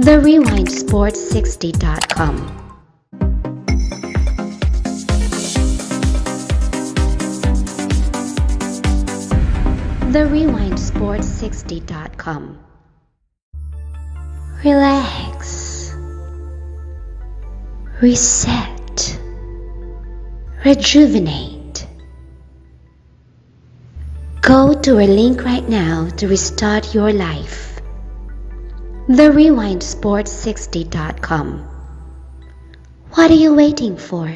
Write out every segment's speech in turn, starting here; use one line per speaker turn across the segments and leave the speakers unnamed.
TheRewindSports60.com. TheRewindSports60.com. Relax. Reset. Rejuvenate. Go to our link right now to restart your life. TheRewindSports60.com. What are you waiting for?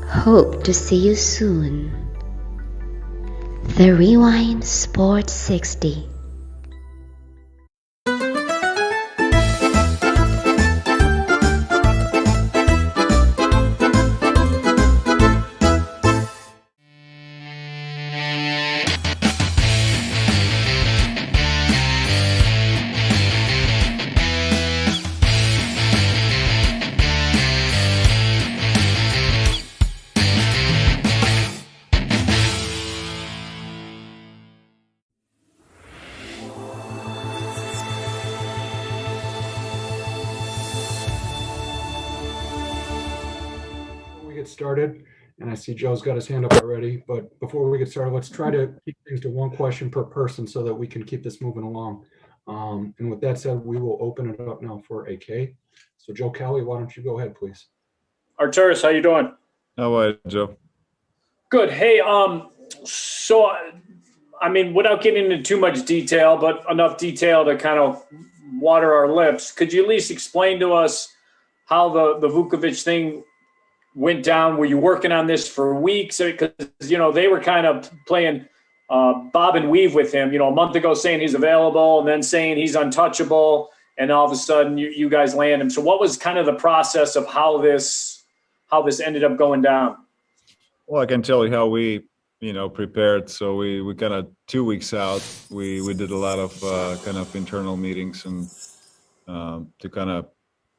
Hope to see you soon. The Rewind Sports 60.
Started, and I see Joe's got his hand up already, but before we get started, let's try to keep things to one question per person so that we can keep this moving along. And with that said, we will open it up now for AK. So Joe Kelly, why don't you go ahead, please?
Artūras, how you doing?
How are you, Joe?
Good. Hey, so I mean, without getting into too much detail, but enough detail to kind of water our lips, could you at least explain to us how the Vukovic thing went down? Were you working on this for weeks? Because, you know, they were kind of playing bob and weave with him, you know, a month ago saying he's available and then saying he's untouchable. And all of a sudden you guys land him. So what was kind of the process of how this ended up going down?
Well, I can tell you how we, you know, prepared. So we kind of 2 weeks out, we did a lot of kind of internal meetings and to kind of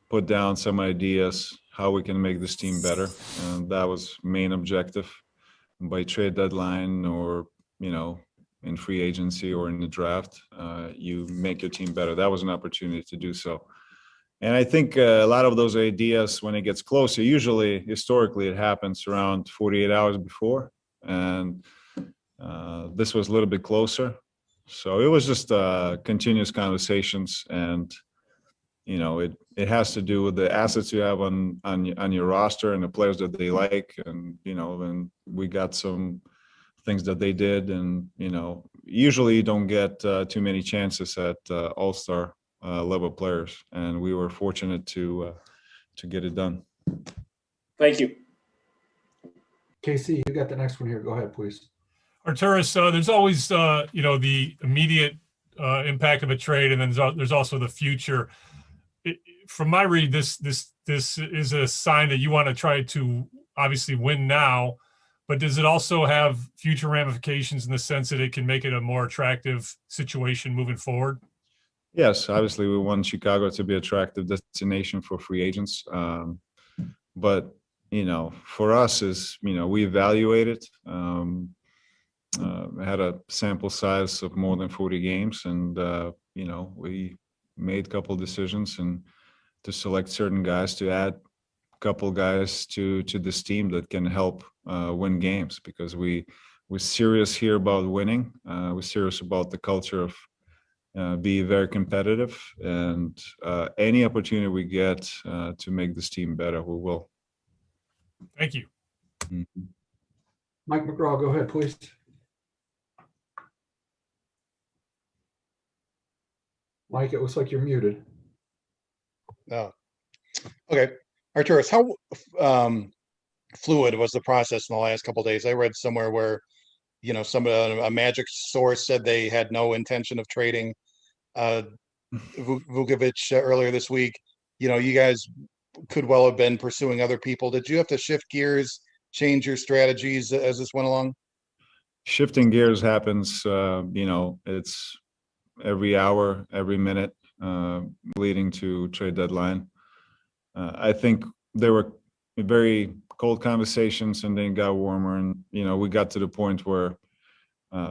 put down some ideas how we can make this team better. And that was main objective. By trade deadline or, you know, in free agency or in the draft, you make your team better. That was an opportunity to do so. And I think a lot of those ideas, when it gets closer, usually historically it happens around 48 hours before. And this was a little bit closer. So it was just continuous conversations, and you know, it has to do with the assets you have on your roster and the players that they like. And, you know, then we got some things that they did. And, you know, usually you don't get too many chances at all-star level players. And we were fortunate to get it done.
Thank you.
Casey, you got the next one here. Go ahead, please.
Artūras, there's always, you know, the immediate impact of a trade, and then there's also the future. From my read, this is a sign that you want to try to obviously win now, but does it also have future ramifications in the sense that it can make it a more attractive situation moving forward?
Yes, obviously we want Chicago to be an attractive destination for free agents. But, you know, for us is, you know, we evaluated, had a sample size of more than 40 games, and, you know, we made a couple of decisions and to select certain guys, to add a couple guys to this team that can help win games, because we're serious here about winning. We're serious about the culture of be very competitive, and any opportunity we get to make this team better, we will.
Thank you.
Mm-hmm.
Mike McGraw, go ahead, please. Mike, it looks like you're muted.
Oh, okay. Artūras, how fluid was the process in the last couple of days? I read somewhere where, you know, a magic source said they had no intention of trading Vukovic earlier this week. You know, you guys could well have been pursuing other people. Did you have to shift gears, change your strategies as this went along?
Shifting gears happens, you know, it's every hour, every minute, leading to trade deadline. I think there were very cold conversations, and then it got warmer, and you know, we got to the point where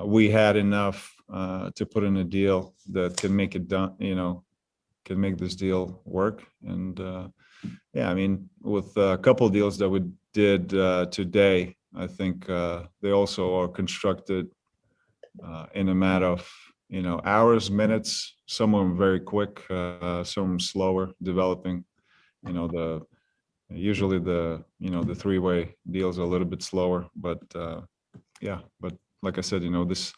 we had enough to put in a deal that can make it done, you know, make this deal work. And yeah, I mean, with a couple of deals that we did today, I think they also are constructed in a matter of hours, minutes. Some are very quick, some slower developing. Usually the three-way deals are a little bit slower, but yeah. But like I said, this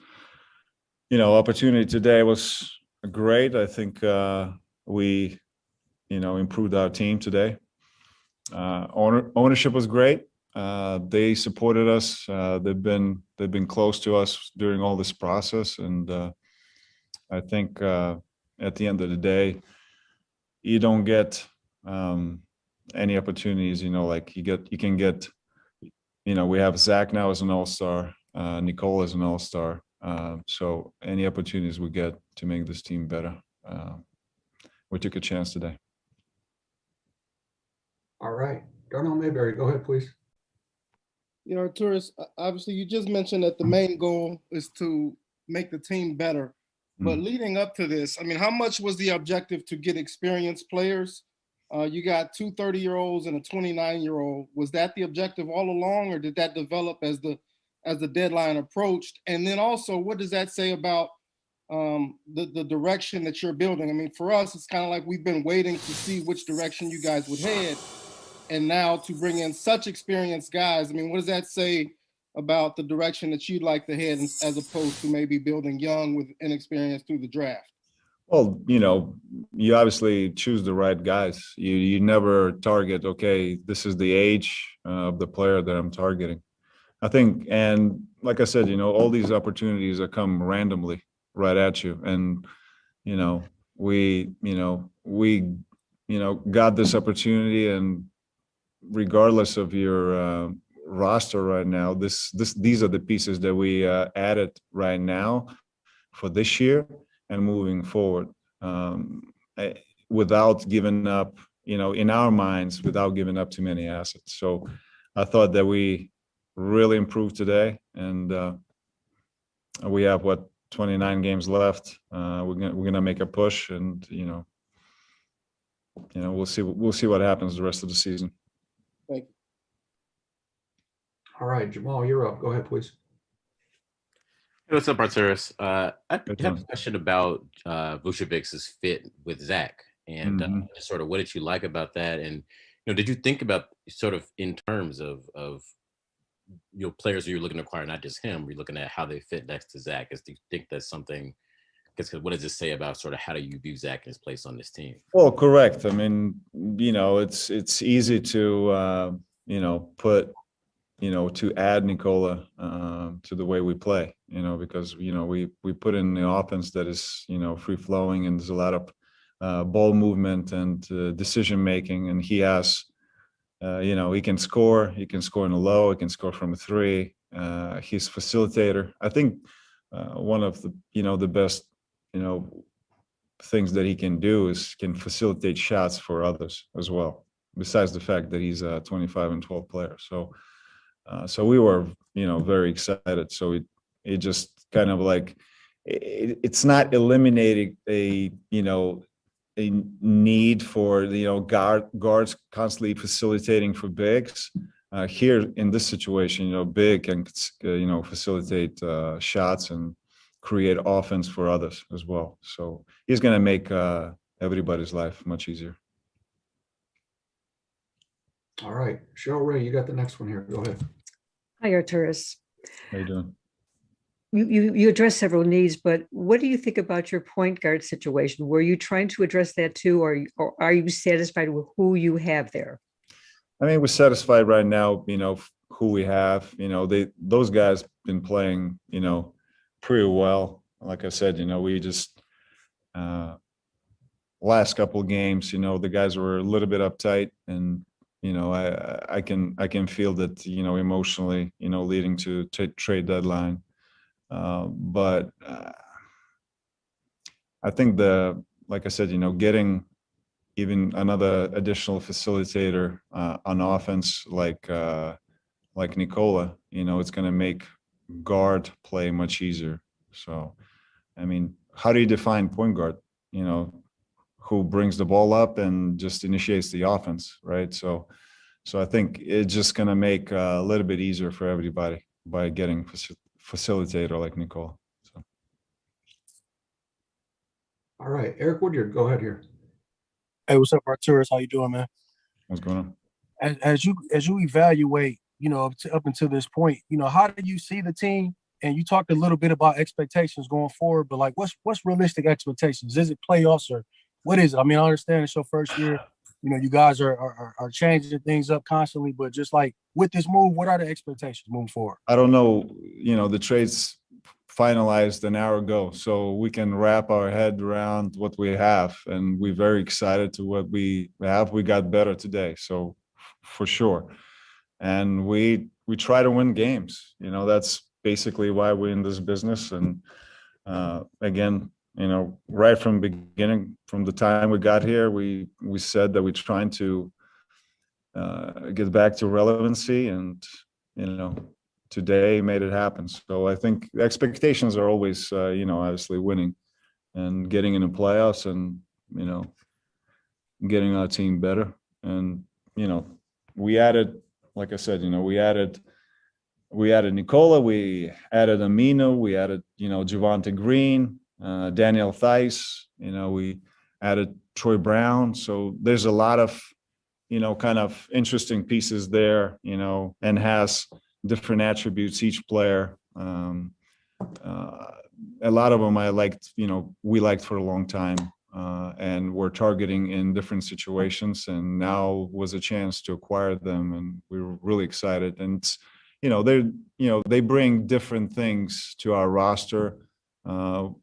opportunity today was great. I think we improved our team today. Ownership was great. They supported us. They've been close to us during all this process, and I think at the end of the day, you don't get any opportunities. Like you can get. We have Zach now as an all-star, Nicole as an all-star. So any opportunities we get to make this team better, we took a chance today.
All right, Darnell Mayberry, go ahead, please.
Artūras, obviously you just mentioned that the main goal is to make the team better. But leading up to this, I mean, how much was the objective to get experienced players? You got two 30-year-olds and a 29-year-old. Was that the objective all along, or did that develop as the deadline approached? And then also, what does that say about the direction that you're building? I mean, for us, it's kind of like we've been waiting to see which direction you guys would head. And now to bring in such experienced guys, I mean, what does that say about the direction that you'd like to head as opposed to maybe building young with inexperience through the draft?
Well, you obviously choose the right guys. You never target, okay, this is the age of the player that I'm targeting. I think, and like I said, all these opportunities that come randomly right at you. And, we got this opportunity, and regardless of your roster right now, these are the pieces that we added right now for this year and moving forward, without giving up, in our minds, without giving up too many assets. So I thought that we really improved today, and we have 29 games left. We're gonna make a push, and we'll see what happens the rest of the season.
Thank you.
All right, Jamal, you're up. Go ahead, please.
Hey, what's up, Artūras? I have a question about Vucevic's fit with Zach, and just sort of what did you like about that? And did you think about sort of in terms of players that you're looking to acquire, not just him, you're looking at how they fit next to Zach? Do you think that's something? Because what does it say about sort of how do you view Zach and his place on this team?
Well, correct. I mean, it's easy to put to add Nikola to the way we play, because, we put in the offense that is, free flowing, and there's a lot of ball movement and decision making. And he has, he can score in the low, he can score from a three. He's facilitator. I think one of the, the best, things that he can do is can facilitate shots for others as well, besides the fact that he's a 25-12 player. So we were, very excited. So it just kind of like, it's not eliminating a need for, guards constantly facilitating for bigs. Here in this situation, big can, facilitate shots and create offense for others as well. So he's going to make everybody's life much easier.
All right, Cheryl Ray, you got the next one here. Go ahead.
Hi, Artūras.
How you doing?
You addressed several needs, but what do you think about your point guard situation? Were you trying to address that too, or are you satisfied with who you have there?
I mean, we're satisfied right now, who we have. Those guys been playing, pretty well. Like I said, we just last couple of games, the guys were a little bit uptight, and I can feel that, emotionally, leading to trade deadline. But I think like I said, getting even another additional facilitator on offense, like Nikola, it's going to make guard play much easier. So, I mean, how do you define point guard? who brings the ball up and just initiates the offense, right? So I think it's just going to make a little bit easier for everybody by getting facilitator like Nikola. So.
All right, Eric Woodyard, go ahead here.
Hey, what's up, Artūras? How you doing, man?
What's going on?
As you evaluate, up until this point, how do you see the team? And you talked a little bit about expectations going forward, but like, what's realistic expectations? Is it playoffs or what is it? I mean, I understand it's your first year. You guys are changing things up constantly, but just like with this move, what are the expectations moving forward?
I don't know. The trades finalized an hour ago, so we can wrap our head around what we have, and we're very excited to what we have. We got better today, so for sure. And we try to win games. That's basically why we're in this business. And again, right from the beginning, from the time we got here, we said that we're trying to get back to relevancy, and today made it happen. So I think the expectations are always obviously winning and getting in the playoffs, and getting our team better. And we added, like I said, we added Nikola, we added Aminu, we added Javonte Green, Daniel Theis, we added Troy Brown. So there's a lot of kind of interesting pieces there, and has different attributes, each player. A lot of them I liked, we liked for a long time, and we're targeting in different situations, and now was a chance to acquire them, and we were really excited. And they bring different things to our roster. Some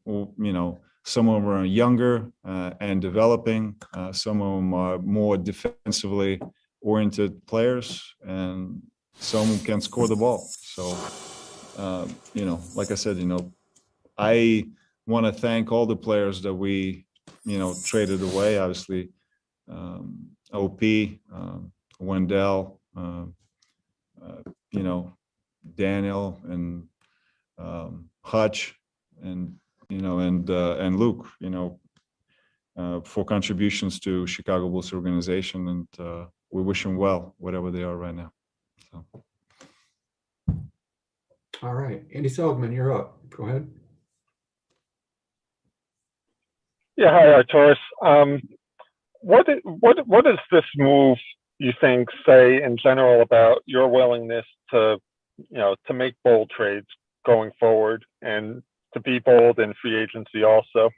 of them are younger and developing. Some of them are more defensively oriented players, and some can score the ball. So, like I said, I want to thank all the players that we, traded away. Obviously, OP, Wendell, Daniel, and Hutch, and and Luke, for contributions to Chicago Bulls organization, and we wish them well, whatever they are right now. So.
All right, Andy Seligman, you're up. Go ahead.
Yeah, hi, Artūras. What does this move, you think, say in general about your willingness to, to make bold trades going forward, and to be bold in free agency also?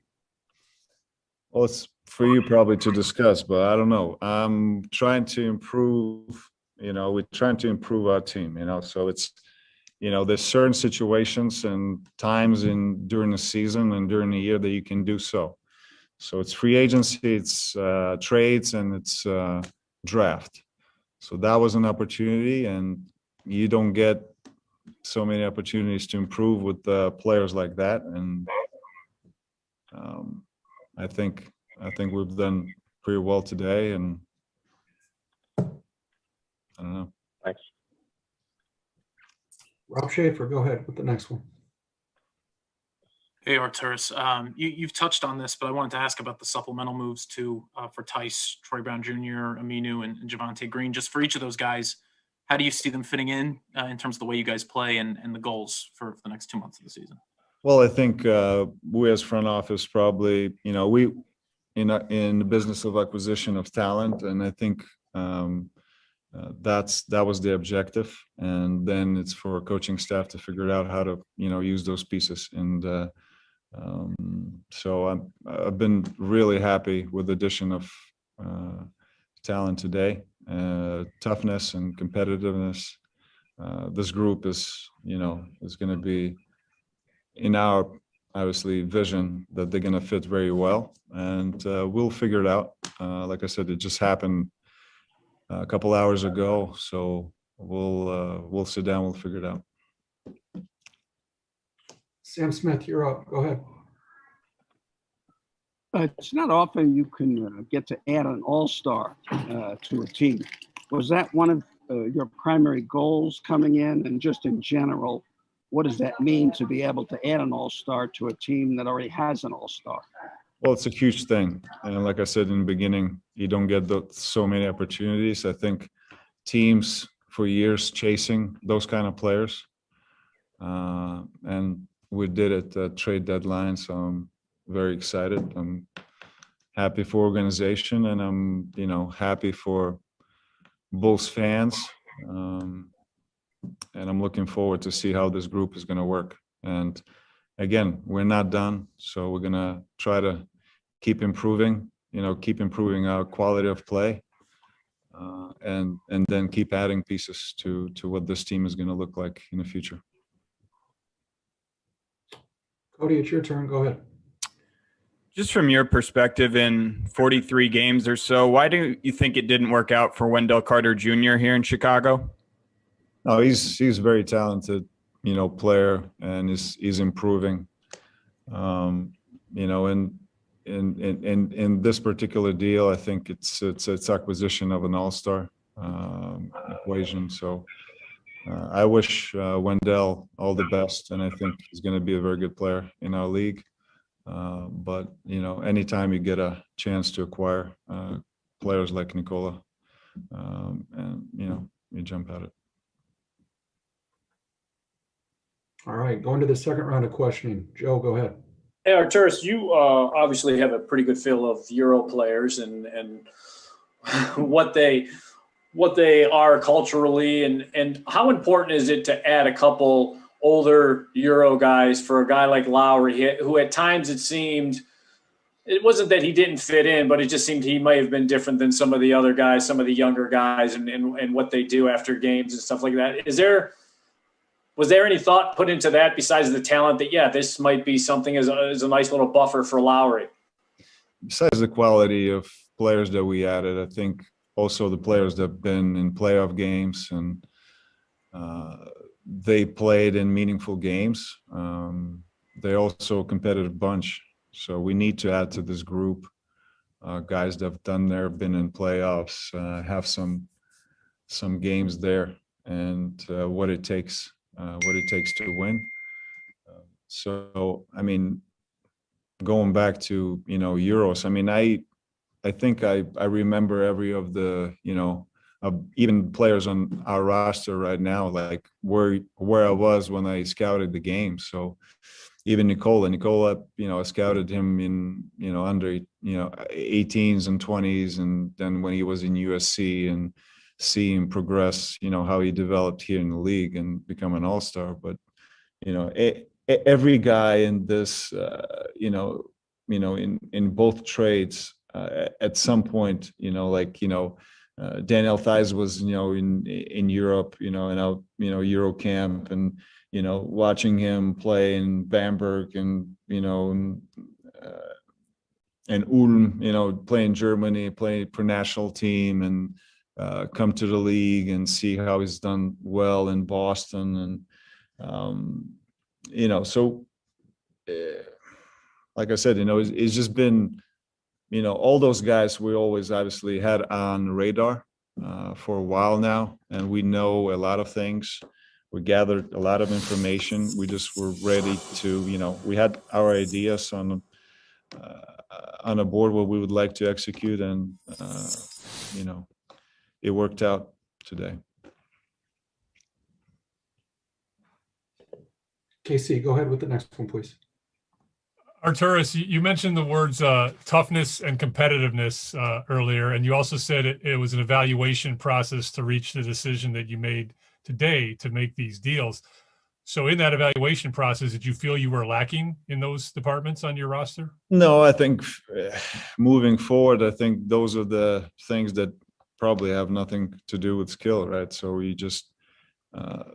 Well, it's for you probably to discuss, but I don't know. I'm trying to improve, we're trying to improve our team, so it's, there's certain situations and times during the season and during the year that you can do so. So it's free agency, it's trades, and it's draft. So that was an opportunity, and you don't get so many opportunities to improve with players like that. And I think we've done pretty well today, and I don't know.
Thanks.
Rob Schaefer, go ahead with the next one.
Hey, Artūras. You've touched on this, but I wanted to ask about the supplemental moves too, for Theis, Troy Brown Jr., Aminu, and Javonte Green. Just for each of those guys, how do you see them fitting in terms of the way you guys play and the goals for the next 2 months of the season? Well,
I think we as front office probably, we in the business of acquisition of talent, and I think that was the objective. And then it's for coaching staff to figure out how to, use those pieces. And so I've been really happy with the addition of talent today, toughness and competitiveness. This group is going to be in our obviously vision that they're going to fit very well, and we'll figure it out. Like I said, it just happened a couple hours ago, so we'll sit down, we'll figure it out.
Sam Smith, you're up. Go ahead.
It's not often you can get to add an all-star to a team. Was that one of your primary goals coming in? And just in general, what does that mean to be able to add an all-star to a team that already has an all-star?
Well, it's a huge thing. And like I said in the beginning, you don't get so many opportunities. I think teams for years chasing those kind of players. And we did it at trade deadline. So I'm very excited. I'm happy for organization, and I'm, happy for Bulls fans. And I'm looking forward to see how this group is going to work. And again, we're not done. So we're going to try to keep improving, keep improving our quality of play, and then keep adding pieces to what this team is going to look like in the future.
Cody, it's your turn. Go ahead.
Just from your perspective, in 43 games or so, why do you think it didn't work out for Wendell Carter Jr. here in Chicago?
No, he's a very talented, player, and he's improving. In this particular deal, I think it's acquisition of an all-star equation. So I wish Wendell all the best, and I think he's going to be a very good player in our league. But anytime you get a chance to acquire players like Nikola, and you jump at it.
All right, going to the second round of questioning. Joe, go ahead.
Hey, Artūras, you obviously have a pretty good feel of Euro players and what they are culturally, and how important is it to add a couple older Euro guys for a guy like Lowry, who at times it wasn't that he didn't fit in, but it just seemed he might have been different than some of the other guys, some of the younger guys, and what they do after games and stuff like that. Was there any thought put into that besides the talent that, this might be something as a nice little buffer for Lowry?
Besides the quality of players that we added, I think also the players that have been in playoff games and they played in meaningful games. They're also a competitive bunch. So we need to add to this group guys that have been in playoffs, have some games there, and what it takes to win. So, going back to, Euros, I think I remember every of the, even players on our roster right now, like where I was when I scouted the game. So even Nikola, I scouted him in, under, 18s and 20s. And then when he was in USC, and see him progress, how he developed here in the league and become an all-star. But, every guy in this, in both trades, at some point, Daniel Theis was, in Europe, Euro camp, and, watching him play in Bamberg and, and Ulm, play in Germany, play for national team, and come to the league and see how he's done well in Boston. And, so like I said, it's just been, all those guys we always obviously had on radar for a while now, and we know a lot of things. We gathered a lot of information. We just were ready to, we had our ideas on a board what we would like to execute, and, it worked out today.
KC, go ahead with the next one, please.
Artūras, you mentioned the words toughness and competitiveness earlier, and you also said it was an evaluation process to reach the decision that you made today to make these deals. So in that evaluation process, did you feel you were lacking in those departments on your roster?
No, I think moving forward, I think those are the things that probably have nothing to do with skill, right? So we just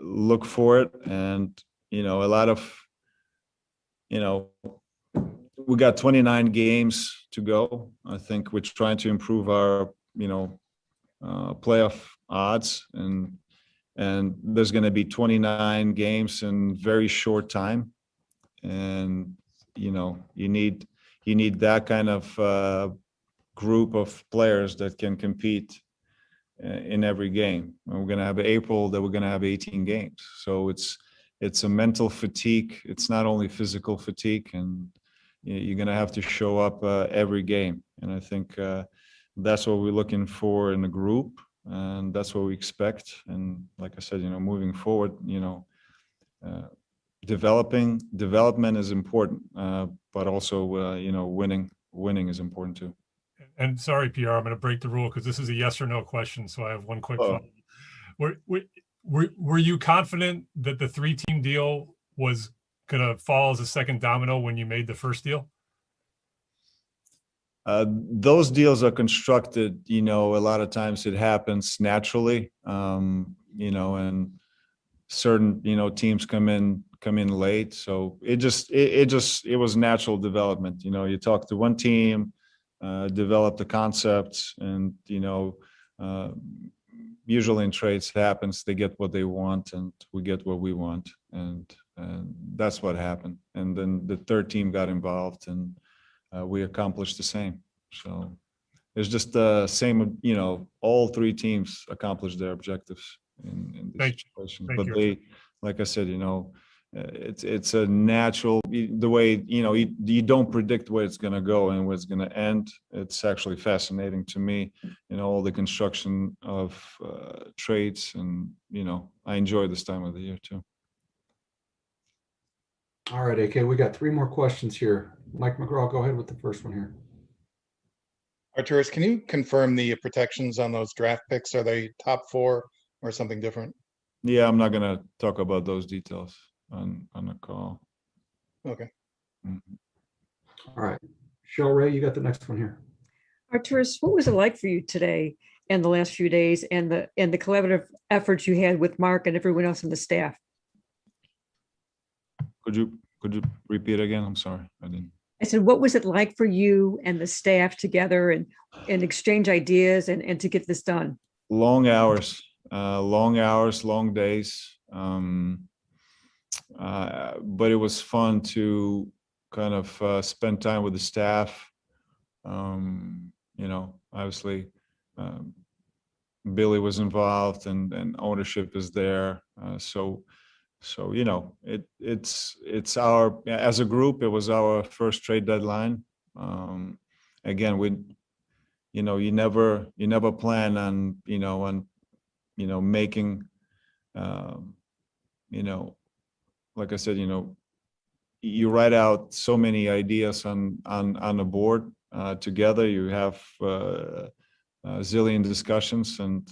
look for it, and a lot of we got 29 games to go. I think we're trying to improve our playoff odds, and there's going to be 29 games in very short time, and you need that kind of group of players that can compete in every game. And we're going to have April that we're going to have 18 games. So it's a mental fatigue. It's not only physical fatigue, and you're going to have to show up every game. And I think that's what we're looking for in the group, and that's what we expect. And like I said, moving forward, development is important, but also, winning is important too.
And sorry, PR, I'm going to break the rule because this is a yes or no question. So I have one quick follow-up. Were you confident that the 3-team deal was going to fall as a second domino when you made the first deal?
Those deals are constructed, a lot of times it happens naturally, and certain, teams come in late. So it was natural development. You talk to one team, develop the concepts, and, usually in trades happens, they get what they want and we get what we want. And that's what happened. And then the third team got involved and we accomplished the same. So it's just the same, all 3 teams accomplished their objectives in this situation. But they, like I said, it's a natural, the way, you don't predict where it's going to go and where it's going to end. It's actually fascinating to me, all the construction of trades, and, I enjoy this time of the year too.
All right, AK, we got 3 more questions here. Mike McGraw, go ahead with the first one here.
Artūras, can you confirm the protections on those draft picks? Are they top 4 or something different?
Yeah, I'm not going to talk about those details on the call.
Okay.
All right. Cheryl Ray, you got the next one here.
Artūras, what was it like for you today and the last few days, and the collaborative efforts you had with Mark and everyone else in the staff?
Could you repeat again? I'm sorry, I didn't.
I said, what was it like for you and the staff together and exchange ideas and to get this done?
Long hours, long days. But it was fun to kind of spend time with the staff. Obviously, Billy was involved and ownership is there. So it's our, as a group, it was our first trade deadline. Again, you never plan on, making, like I said, you write out so many ideas on a board together. You have a zillion discussions, and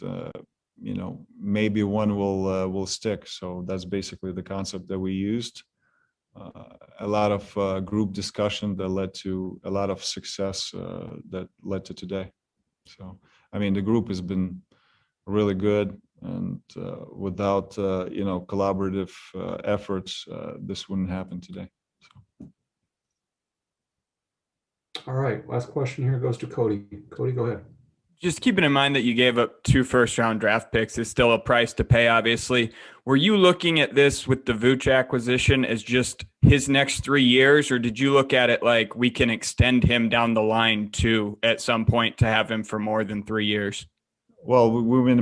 maybe one will stick. So that's basically the concept that we used. A lot of group discussion that led to a lot of success that led to today. So the group has been really good. And without collaborative efforts, this wouldn't happen today. So.
All right, last question here goes to Cody. Cody, go ahead.
Just keeping in mind that you gave up 2 first-round draft picks is still a price to pay, obviously. Were you looking at this with the Vooch acquisition as just his next 3 years, or did you look at it like we can extend him down the line too at some point to have him for more than 3 years?
Well, we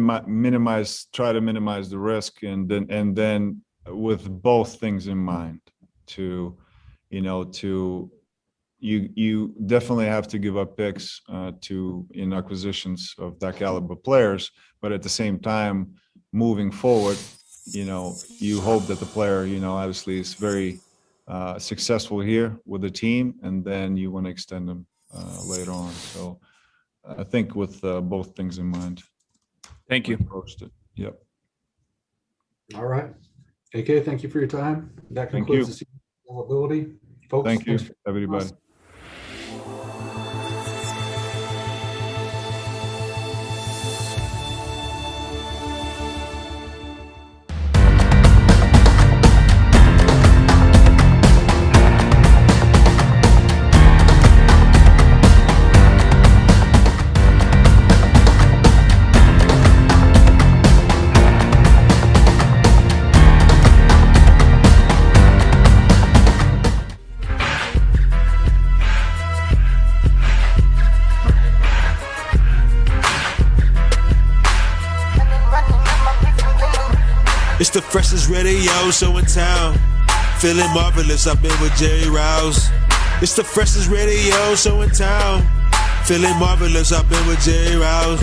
try to minimize the risk, and then with both things in mind, you definitely have to give up picks in acquisitions of that caliber players, but at the same time, moving forward, you hope that the player, obviously is very successful here with the team, and then you want to extend them later on. So I think with both things in mind.
Thank you.
Approached it. Yep.
All right. AK, thank you for your time. That concludes the season availability. Folks,
thank you, everybody.
It's the freshest radio show in town. Feeling marvelous, I've been with Jerry Rouse. It's the freshest radio show in town. Feeling marvelous, I've been with Jerry Rouse.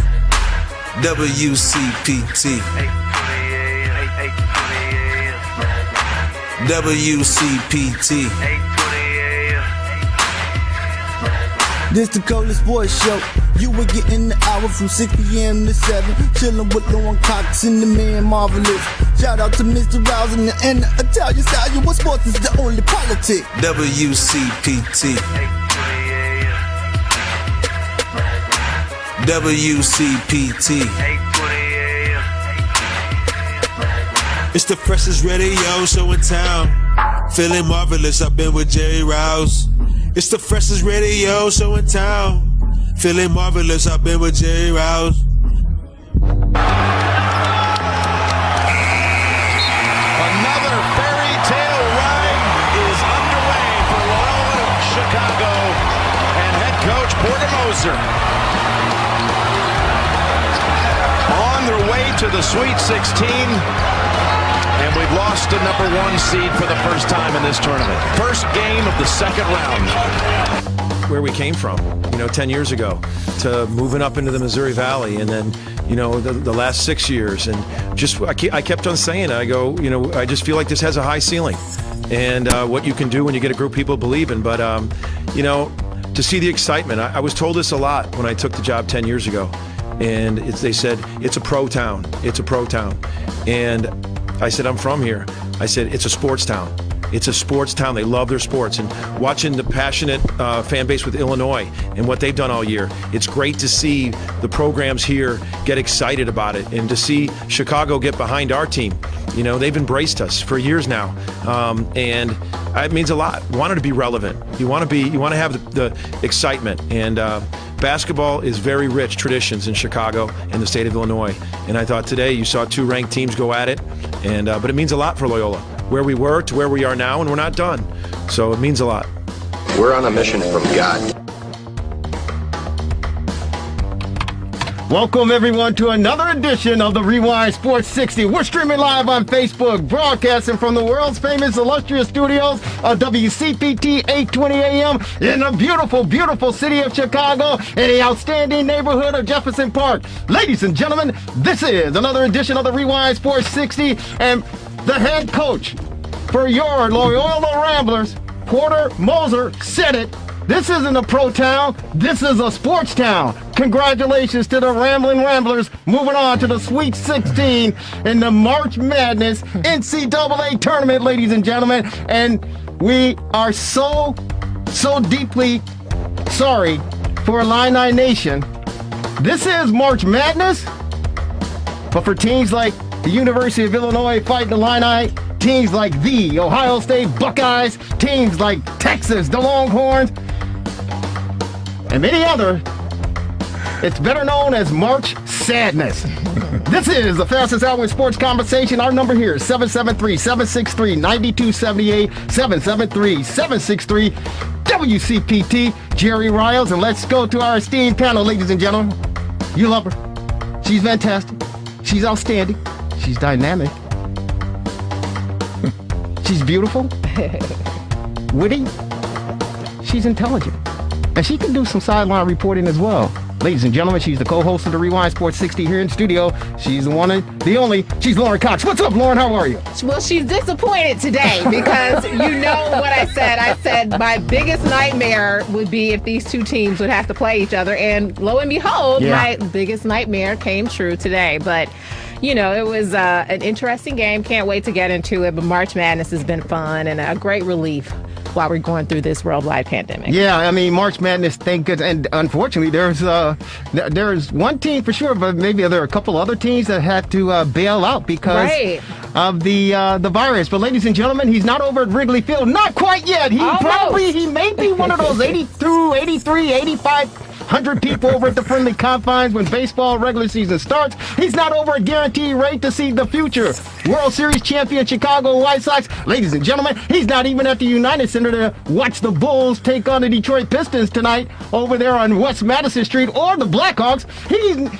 WCPT. WCPT.
This the coldest sports show. You were getting the hour from 6 p.m. to 7. Chillin' with Lauren Cox and the man Marvelous. Shout out to Mr. Rouse and the Italian style. You what sports is the only politic.
WCPT. WCPT. It's the freshest radio show in town. Feeling marvelous, I've been with Jerry Rouse. It's the freshest radio show in town. Feeling marvelous, I've been with Jerry Rouse.
Another fairy tale ride is underway for Loyola Chicago and head coach Porter Moser. On their way to the Sweet 16, and we've lost a number 1 seed for the first time in this tournament. First game of the second round.
Where we came from, 10 years ago, to moving up into the Missouri Valley, and then, the last 6 years, and just I kept on saying, I go, I just feel like this has a high ceiling, and what you can do when you get a group of people believing. But to see the excitement, I was told this a lot when I took the job 10 years ago, and they said it's a pro town, and I said, I'm from here. I said, it's a sports town. It's a sports town. They love their sports. And watching the passionate fan base with Illinois and what they've done all year, it's great to see the programs here get excited about it, and to see Chicago get behind our team. They've embraced us for years now, and it means a lot. You want it to be relevant. You want to have the excitement. And basketball is very rich traditions in Chicago and the state of Illinois. And I thought today you saw 2 ranked teams go at it, and but it means a lot for Loyola, where we were to where we are now, and we're not done. So it means a lot.
We're on a mission from God.
Welcome, everyone, to another edition of the Rewind Sports 60. We're streaming live on Facebook, broadcasting from the world's famous illustrious studios of WCPT 820 AM in the beautiful, beautiful city of Chicago in the outstanding neighborhood of Jefferson Park. Ladies and gentlemen, this is another edition of the Rewind Sports 60, and the head coach for your Loyola Ramblers, Porter Moser, said it. This isn't a pro town. This is a sports town. Congratulations to the Rambling Ramblers moving on to the Sweet 16 in the March Madness NCAA tournament, ladies and gentlemen. And we are so deeply sorry for Illini Nation. This is March Madness, but for teams like the University of Illinois Fighting Illini, teams like the Ohio State Buckeyes, teams like Texas, the Longhorns, and many other, it's better known as March Sadness. This is the fastest hour in sports conversation. Our number here is 773-763-9278, 773-763-WCPT, Jerry Riles. And let's go to our esteemed panel, ladies and gentlemen. You love her. She's fantastic. She's outstanding. She's dynamic. She's beautiful. Witty. She's intelligent. And she can do some sideline reporting as well. Ladies and gentlemen, she's the co-host of the Rewind Sports 60 here in studio. She's the one and the only. She's Lauren Cox. What's up, Lauren? How are you?
Well, she's disappointed today because you know what I said. I said my biggest nightmare would be if these two teams would have to play each other. And lo and behold, my biggest nightmare came true today. But it was an interesting game. Can't wait to get into it. But March Madness has been fun and a great relief while we're going through this worldwide pandemic.
Yeah, I mean, March Madness, thank goodness. And unfortunately, there's one team for sure, but maybe there are a couple other teams that had to bail out because of the virus. But ladies and gentlemen, he's not over at Wrigley Field. Not quite yet. He may be one of those 82, 83, 8500 people over at the friendly confines when baseball regular season starts. He's not over at guaranteed rate to see the future. World Series champion Chicago White Sox. Ladies and gentlemen, he's not even at the United Center to watch the Bulls take on the Detroit Pistons tonight over there on West Madison Street, or the Blackhawks.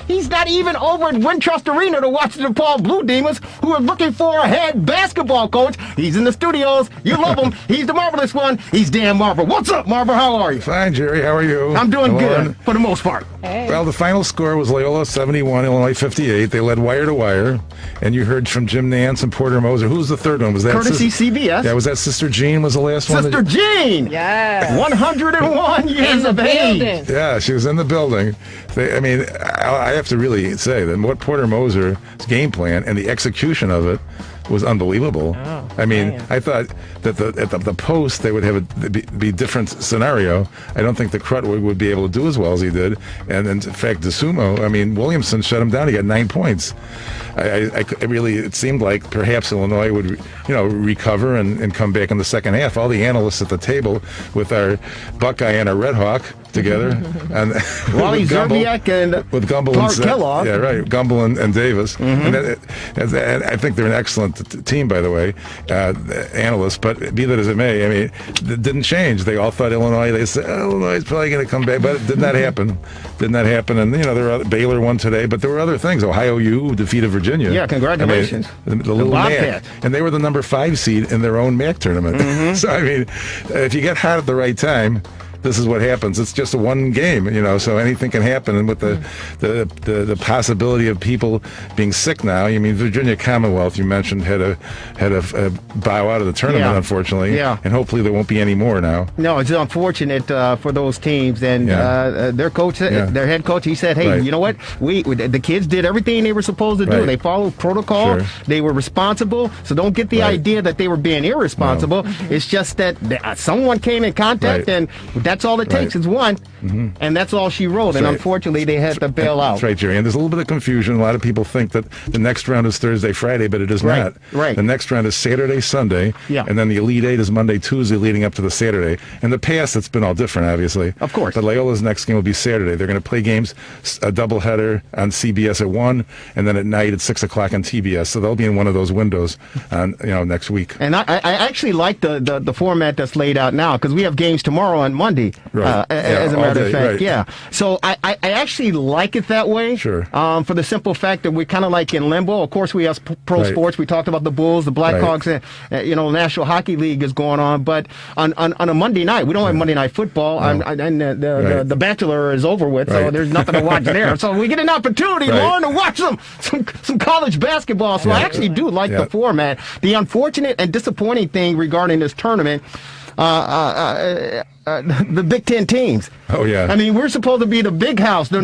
He's not even over at Wintrust Arena to watch the DePaul Blue Demons, who are looking for a head basketball coach. He's in the studios. You love him. He's the marvelous one. He's Dan Marver. What's up, Marver? How are you?
Fine, Jerry. How are you?
I'm doing good, for the most part.
Hey.
Well, the final score was Loyola 71, Illinois 58. They led wire to wire. And you heard from Jim Nance and Porter Moser. Who was the third one? Was that
Courtesy CBS.
Yeah, was that Sister Jean was the last one?
Sister Jean!
Yes.
101 years of age.
Yeah, she was in the building. I have to really say that what Porter Moser's game plan and the execution of it was unbelievable.
Oh,
I thought that at the post they would have be different scenario. I don't think the Crutwood would be able to do as well as he did. And in fact, DeSumo, Williamson shut him down. He got 9 points. It seemed like perhaps Illinois would, recover and come back in the second half. All the analysts at the table with our Buckeye and our Red Hawk together, and
Wally Zerbiak and
with Gumbel
Clark
and
Kellogg.
Yeah, right. Gumbel and Davis. And I think they're an excellent team, by the way, analysts. But be that as it may, it didn't change. They all thought Illinois. They said Illinois is probably going to come back, but it did not happen. Did not happen. And Baylor won today, but there were other things. Ohio U defeated Virginia.
Yeah, congratulations.
The little MAC, and they were the number 5 seed in their own MAC tournament. So if you get hot at the right time, this is what happens. It's just a one game, so anything can happen. And with the possibility of people being sick now, Virginia Commonwealth, you mentioned, had a bow out of the tournament, unfortunately.
Yeah.
And hopefully there won't be any more now.
No, it's unfortunate for those teams. And their coach, their head coach, he said, hey, you know what? The kids did everything they were supposed to do. They followed protocol.
Sure.
They were responsible. So don't get the idea that they were being irresponsible. No. It's just that someone came in contact and that's all it takes is one, and that's all she wrote. And unfortunately, they had to bail out.
That's right, Jerry. And there's a little bit of confusion. A lot of people think that the next round is Thursday, Friday, but it is not.
Right.
The next round is Saturday, Sunday, and then the Elite Eight is Monday, Tuesday, leading up to the Saturday. In the past, it's been all different, obviously.
Of course.
But Loyola's next game will be Saturday. They're going to play games, a doubleheader on CBS at 1, and then at night at 6 o'clock on TBS. So they'll be in one of those windows on next week.
And I actually like the format that's laid out now, because we have games tomorrow and Monday.
Right.
As a matter of fact,
right.
yeah. So I actually like it that way.
Sure.
For the simple fact that we're kind of like in limbo. Of course, we have pro sports. We talked about the Bulls, the Blackhawks, and National Hockey League is going on. But on a Monday night, we don't have Monday Night Football, and the Bachelor is over with, so there's nothing to watch there. So we get an opportunity, Lauren, to watch some college basketball. So I actually do like the format. The unfortunate and disappointing thing regarding this tournament, the Big Ten teams.
Oh yeah.
We're supposed to be the big house, the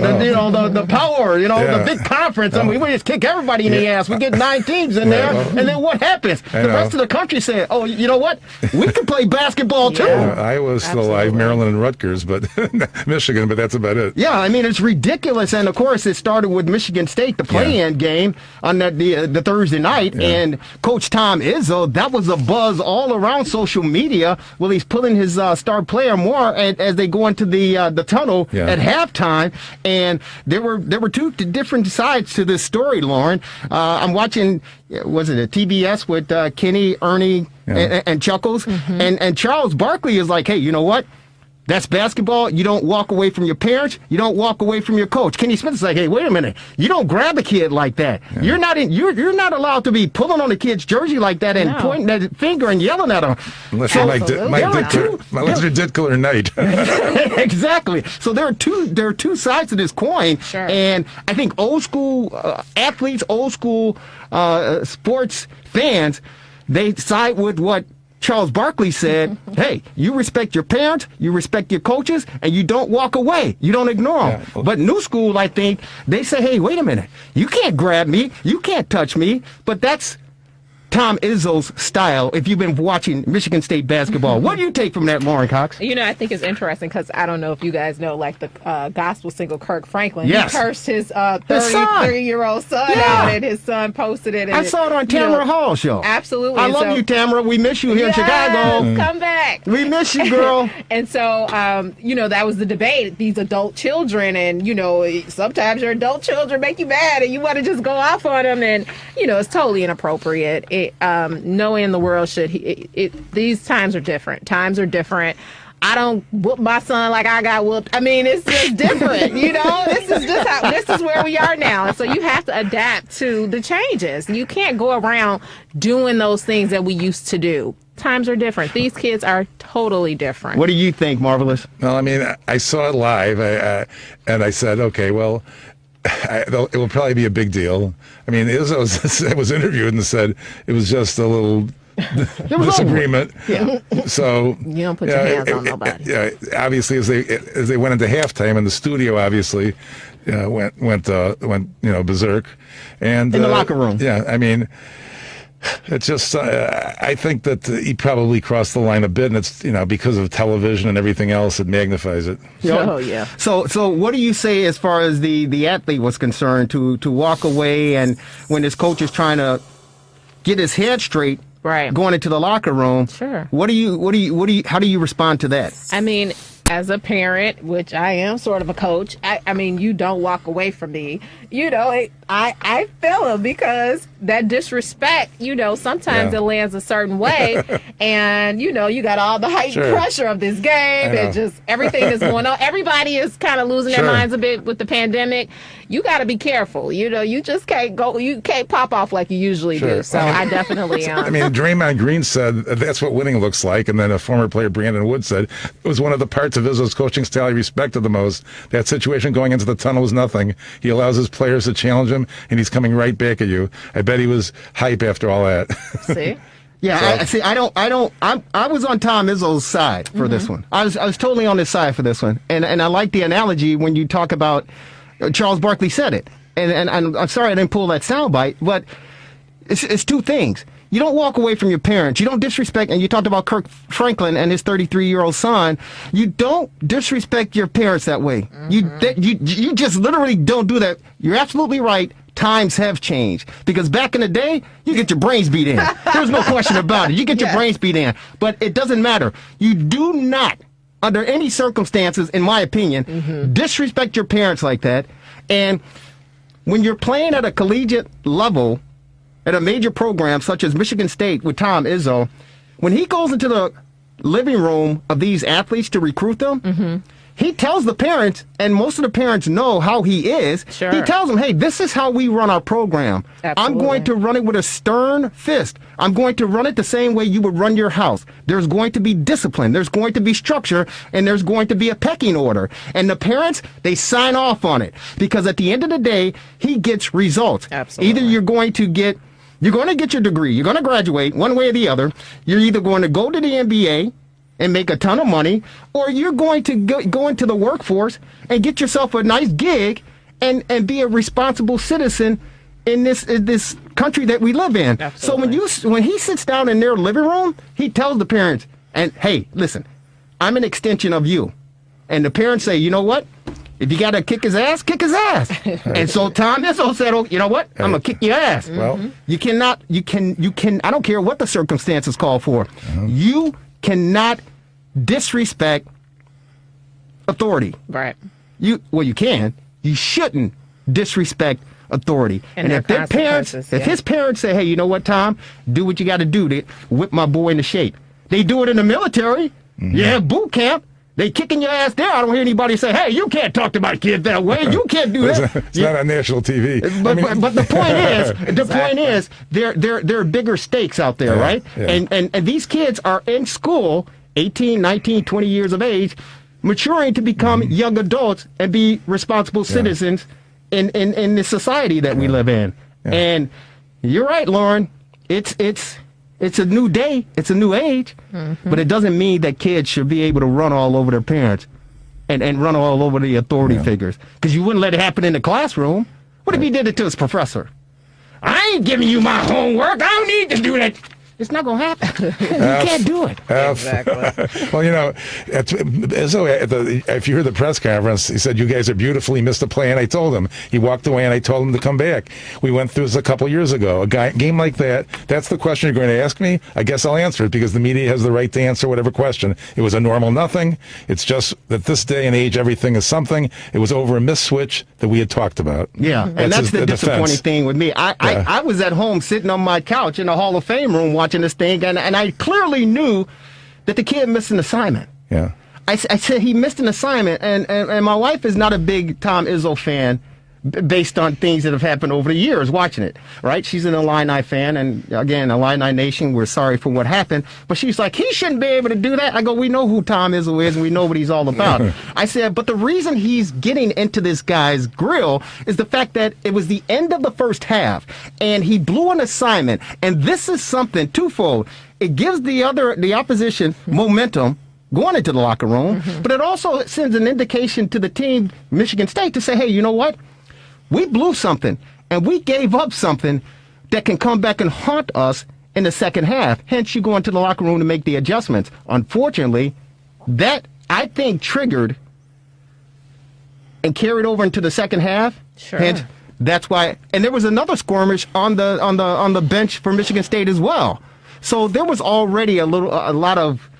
power, the big conference. We just kick everybody in the ass. We get 9 teams in there, and then what happens? The rest of the country said, "Oh, you know what? We can play basketball too."
Iowa's still alive, Maryland and Rutgers, but Michigan, but that's about it.
Yeah, it's ridiculous, and of course it started with Michigan State, the play-in game on the Thursday night, and Coach Tom Izzo. That was a buzz all around social media. Well, he's pulling his star player more as they go into the tunnel at halftime, and there were two different sides to this story, Lauren. I'm watching, was it a TBS with Kenny, Ernie, and Chuckles, and Charles Barkley is like, hey, you know what? That's basketball. You don't walk away from your parents. You don't walk away from your coach. Kenny Smith is like, hey, wait a minute. You don't grab a kid like that. You're not allowed to be pulling on a kid's jersey like that and pointing that finger and yelling at him.
Unless you're Ditkler or Knight.
Exactly. So there are two sides to this coin, and I think old school athletes, old school sports fans, they side with what Charles Barkley said, hey, you respect your parents, you respect your coaches, and you don't walk away. You don't ignore them. But new school, I think, they say, hey, wait a minute. You can't grab me. You can't touch me. But that's Tom Izzo's style, if you've been watching Michigan State basketball. What do you take from that, Lauren Cox?
You know, I think it's interesting because I don't know if you guys know, like the gospel singer Kirk Franklin.
Yes.
He cursed his 33-year-old son out, and his son posted it. And
I saw it on Tamara Hall's show.
Absolutely.
I love you, Tamara. We miss you here in Chicago.
Come back.
We miss you, girl.
And so, that was the debate. These adult children, and, sometimes your adult children make you mad and you want to just go off on them. And, it's totally inappropriate. No way in the world should these times are different. Times are different. I don't whoop my son like I got whooped. I mean, it's just different, this is where we are now. And so you have to adapt to the changes. You can't go around doing those things that we used to do. Times are different. These kids are totally different.
What do you think, Marvelous?
Well, I mean, I saw it live, and I said, okay, well, it will probably be a big deal. I mean, Izzo was interviewed and said it was just a little disagreement.
Yeah.
So
you don't put your hands on nobody.
Yeah. Obviously, as they went into halftime, and the studio obviously went berserk, and
in the locker room.
Yeah. I mean, it's just I think that he probably crossed the line a bit, and it's because of television and everything else, it magnifies it.
Oh yeah.
So what do you say as far as the athlete was concerned to walk away, and when his coach is trying to get his head straight,
right,
going into the locker room? Sure. How do you respond to that?
I mean, as a parent, which I am sort of a coach, I mean, you don't walk away from me. I feel him because that disrespect, sometimes it lands a certain way. And, you got all the heightened pressure of this game and just everything that's going on. Everybody is kind of losing their minds a bit with the pandemic. You got to be careful. You just you can't pop off like you usually do. So I definitely am.
I mean, Draymond Green said that's what winning looks like. And then a former player, Brandon Wood, said it was one of the parts of Izzo's coaching style he respected the most. That situation going into the tunnel was nothing. He allows his players to challenge him, and he's coming right back at you. I bet he was hype after all that.
See?
Yeah, I was on Tom Izzo's side for this one. I was totally on his side for this one. And I like the analogy when you talk about Charles Barkley said it. And I'm sorry I didn't pull that soundbite, but it's two things. You don't walk away from your parents. You don't disrespect, and you talked about Kirk Franklin and his 33-year-old son. You don't disrespect your parents that way. You just literally don't do that. You're absolutely right. Times have changed, because back in the day, you get your brains beat in. There's no question about it. You get your brains beat in, but it doesn't matter. You do not, under any circumstances, in my opinion, disrespect your parents like that. And when you're playing at a collegiate level, at a major program such as Michigan State with Tom Izzo, when he goes into the living room of these athletes to recruit them, he tells the parents, and most of the parents know how he is.
Sure.
He tells them, hey, this is how we run our program.
Absolutely.
I'm going to run it with a stern fist. I'm going to run it the same way you would run your house. There's going to be discipline. There's going to be structure, and there's going to be a pecking order. And the parents, they sign off on it, because at the end of the day, he gets results.
Absolutely.
Either you're going to get your degree. You're going to graduate one way or the other. You're either going to go to the NBA and make a ton of money, or you're going to go into the workforce and get yourself a nice gig and be a responsible citizen in this country that we live in.
Absolutely.
So when he sits down in their living room, he tells the parents, and hey, listen, I'm an extension of you. And the parents say, you know what? If you got to kick his ass, kick his ass. And so Tom Izzo said, oh, you know what? I'm going to kick your ass.
Well,
you can, I don't care what the circumstances call for. You cannot disrespect authority.
Right.
You can. You shouldn't disrespect authority. And if their parents, if his parents say, hey, you know what, Tom, do what you got to do to whip my boy into shape. They do it in the military. You have boot camp. They kicking your ass there. I don't hear anybody say, hey, you can't talk to my kid that way. You can't do that.
It's not on national TV.
But the point is, there are bigger stakes out there, right? Yeah. And these kids are in school, 18, 19, 20 years of age, maturing to become young adults and be responsible citizens in the society that we live in. Yeah. And you're right, Lauren. It's a new day. It's a new age. But it doesn't mean that kids should be able to run all over their parents and run all over the authority figures. Because you wouldn't let it happen in the classroom. What if he did it to his professor? I ain't giving you my homework. I don't need to do that. It's not going to happen. You can't do it.
Exactly. Well, you know, if you heard the press conference, he said, you guys are beautiful. He missed a play, and I told him. He walked away, and I told him to come back. We went through this a couple years ago. A game like that, that's the question you're going to ask me? I guess I'll answer it because the media has the right to answer whatever question. It was a normal nothing. It's just that this day and age, everything is something. It was over a miss switch that we had talked about.
Yeah, and that's the disappointing thing with me. I was at home sitting on my couch in the Hall of Fame room watching this thing, and I clearly knew that the kid missed an assignment.
Yeah,
I said he missed an assignment, and my wife is not a big Tom Izzo fan based on things that have happened over the years watching it, right? She's an Illini fan, and again, Illini Nation, we're sorry for what happened, but she's like, he shouldn't be able to do that. I go, we know who Tom Izzo is, and we know what he's all about. I said, but the reason he's getting into this guy's grill is the fact that it was the end of the first half, and he blew an assignment, and this is something twofold. It gives the opposition momentum going into the locker room, but it also sends an indication to the team, Michigan State, to say, hey, you know what? We blew something, and we gave up something that can come back and haunt us in the second half. Hence, you go into the locker room to make the adjustments. Unfortunately, that, I think, triggered and carried over into the second half.
Sure.
Hence, that's why. And there was another skirmish on the bench for Michigan State as well. So there was already a lot of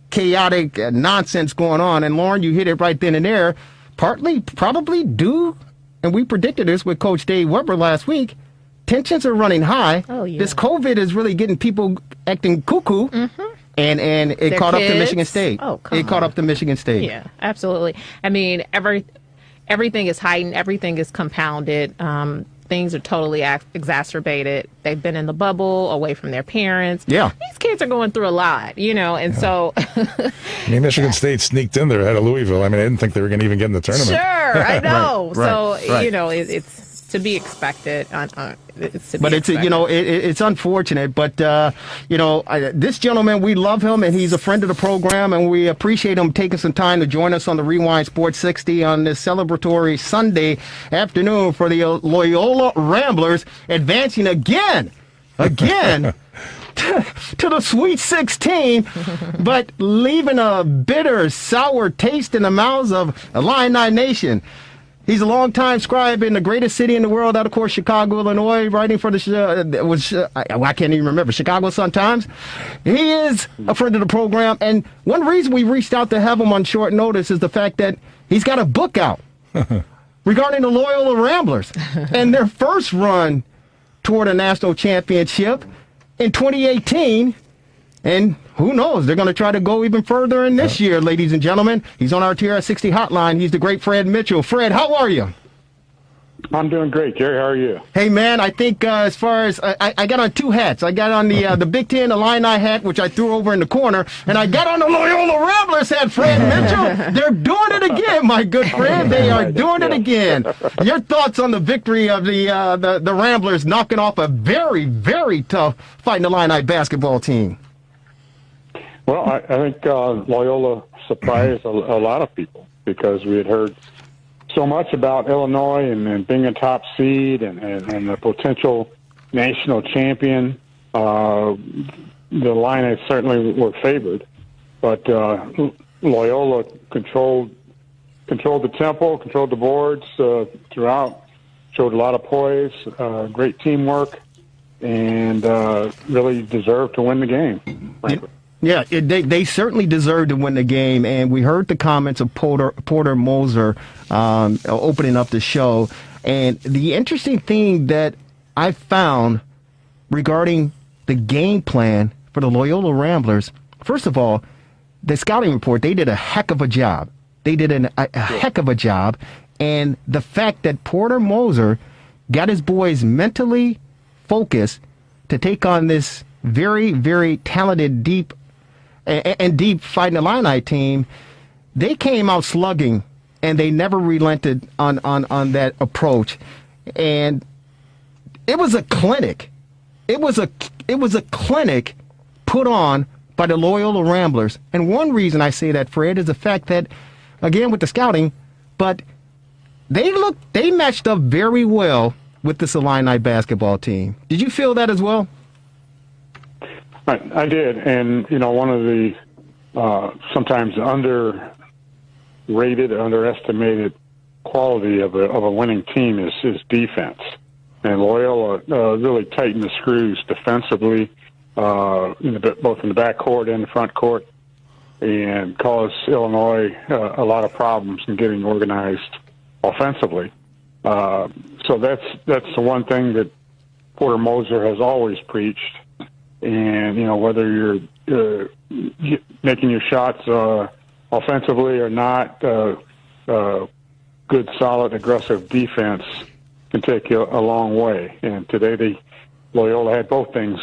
chaotic nonsense going on. And Lauren, you hit it right then and there. Partly, probably due. And we predicted this with Coach Dave Weber last week. Tensions are running high.
Oh, yeah.
This COVID is really getting people acting cuckoo. And it
Their
caught up to
kids?
Michigan State.
Oh,
it caught up to Michigan State.
Yeah, absolutely. I mean, everything is heightened. Everything is compounded. Things are totally exacerbated. They've been in the bubble, away from their parents.
Yeah.
These kids are going through a lot, and so.
I mean, Michigan State sneaked in there ahead of Louisville. I mean, I didn't think they were going to even get in the tournament.
Sure, I know.
Right,
So,
right.
it's to be expected.
It's unfortunate, but this gentleman, we love him, and he's a friend of the program, and we appreciate him taking some time to join us on the Rewind Sports 60 on this celebratory Sunday afternoon for the Loyola Ramblers, advancing again to the Sweet 16, but leaving a bitter, sour taste in the mouths of Illini Nation. He's a longtime scribe in the greatest city in the world, out of course, Chicago, Illinois, writing for I can't even remember, Chicago Sun-Times. He is a friend of the program, and one reason we reached out to have him on short notice is the fact that he's got a book out regarding the Loyola Ramblers and their first run toward a national championship in 2018. And who knows? They're going to try to go even further in this year, ladies and gentlemen. He's on our TRS60 hotline. He's the great Fred Mitchell. Fred, how are you?
I'm doing great, Jerry. How are you?
Hey, man, I think as far as I got on two hats. I got on the Big Ten Illini hat, which I threw over in the corner, and I got on the Loyola Ramblers hat, Fred Mitchell. They're doing it again, my good friend. They are doing it again. Your thoughts on the victory of the Ramblers knocking off a very, very tough Fighting Illini basketball team?
Well, I think Loyola surprised a lot of people because we had heard so much about Illinois and being a top seed and the potential national champion. The Illini certainly were favored, but Loyola controlled the tempo, controlled the boards throughout, showed a lot of poise, great teamwork, and really deserved to win the game, frankly.
Yeah, they certainly deserved to win the game, and we heard the comments of Porter Moser opening up the show. And the interesting thing that I found regarding the game plan for the Loyola Ramblers, first of all, the scouting report, they did a heck of a job. They did a heck of a job, and the fact that Porter Moser got his boys mentally focused to take on this very, very talented, deep Fighting Illini team, they came out slugging, and they never relented on that approach. And it was a clinic. It was a clinic put on by the Loyola Ramblers. And one reason I say that, Fred, is the fact that, again, with the scouting, but they matched up very well with this Illini basketball team. Did you feel that as well?
I did, and one of the sometimes underrated, underestimated quality of a winning team is defense. And Loyola really tightened the screws defensively, both in the back court and the front court, and caused Illinois a lot of problems in getting organized offensively. So that's the one thing that Porter Moser has always preached. And whether you're making your shots offensively or not, good, solid, aggressive defense can take you a long way. And today Loyola had both things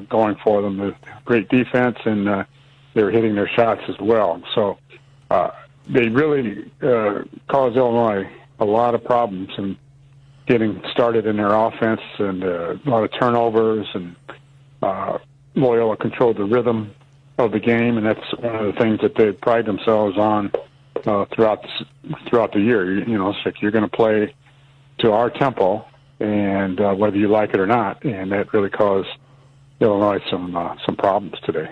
going for them: the great defense, and they were hitting their shots as well. So they really caused Illinois a lot of problems in getting started in their offense, and a lot of turnovers, and Loyola controlled the rhythm of the game, and that's one of the things that they pride themselves on throughout the year. It's like you're going to play to our tempo, and whether you like it or not, and that really caused Illinois some problems today.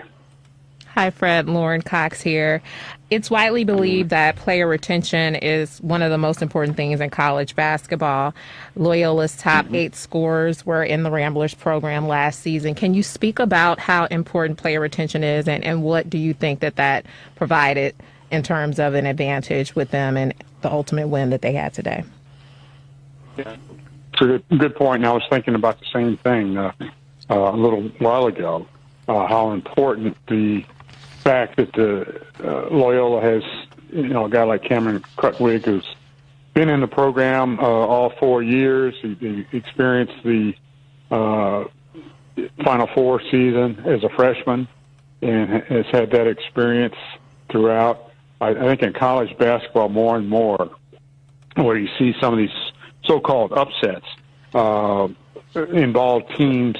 Hi, Fred. Lauren Cox here. It's widely believed that player retention is one of the most important things in college basketball. Loyola's top 8 scorers were in the Ramblers program last season. Can you speak about how important player retention is, and what do you think that provided in terms of an advantage with them and the ultimate win that they had today?
Yeah, it's a good point. And I was thinking about the same thing a little while ago, how important the fact that Loyola has, a guy like Cameron Krutwig, who's been in the program all 4 years. He experienced the Final Four season as a freshman and has had that experience throughout. I think in college basketball more and more, where you see some of these so-called upsets involve teams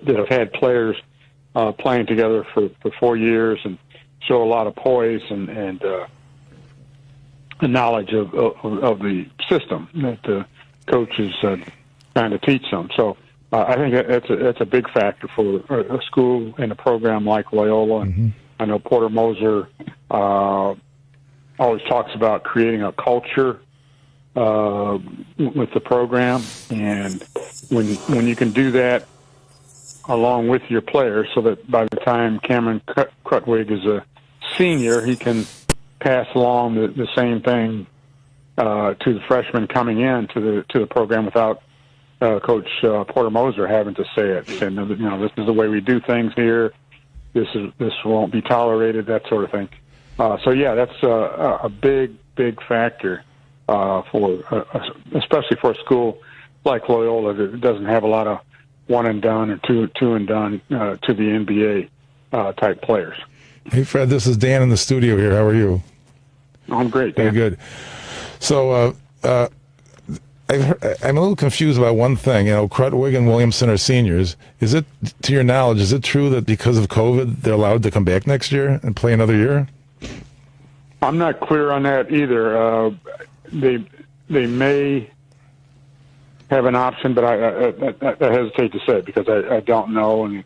that have had players playing together for 4 years and show a lot of poise and knowledge of the system that the coach is trying to teach them. So I think that's a big factor for a school and a program like Loyola. And I know Porter Moser always talks about creating a culture with the program, and when you can do that along with your players, so that by the time Cameron Krutwig is a senior, he can pass along the same thing to the freshmen coming in to the program without Coach Porter Moser having to say it. And this is the way we do things here. This won't be tolerated. That sort of thing. So yeah, that's a big factor especially for a school like Loyola that doesn't have a lot of one and done or two and done to the NBA type players.
Hey Fred, this is Dan in the studio here. How are you?
I'm great, Dan.
Very good. So I'm a little confused about one thing. Krutwig and Williamson are seniors. Is it, to your knowledge, is it true that because of COVID they're allowed to come back next year and play another year?
I'm not clear on that either. They may have an option, but I hesitate to say it because I don't know, and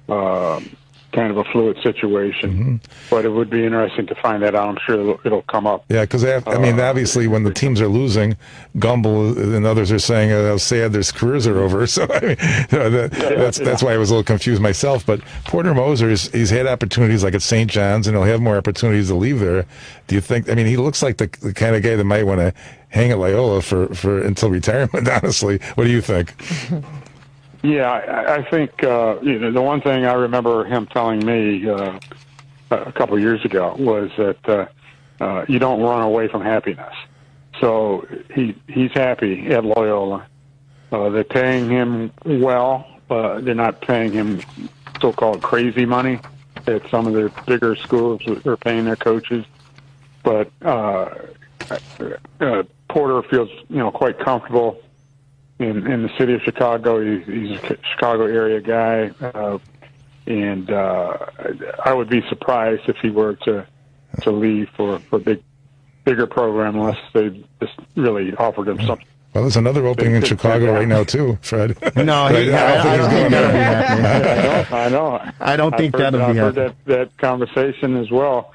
it's kind of a fluid situation. But it would be interesting to find that out. I'm sure it'll come up.
Yeah, because obviously, when the teams are losing, Gumbel and others are saying how sad their careers are over. So that's why I was a little confused myself. But Porter Moser, he's had opportunities like at St. John's, and he'll have more opportunities to leave there. Do you think? I mean, he looks like the kind of guy that might want to hang at Loyola for until retirement. Honestly, what do you think?
Yeah, I think the one thing I remember him telling me a couple of years ago was that you don't run away from happiness. So he's happy at Loyola. They're paying him well. They're not paying him so-called crazy money at some of their bigger schools that are paying their coaches. But Porter feels quite comfortable in the city of Chicago. He's a Chicago area guy, and I would be surprised if he were to leave for a bigger program unless they just really offered him
Well, there's another opening in Chicago right now too, Fred.
No, I don't think that'll be happening.
I know.
I don't think that'll be
I've heard
happening.
that conversation as well.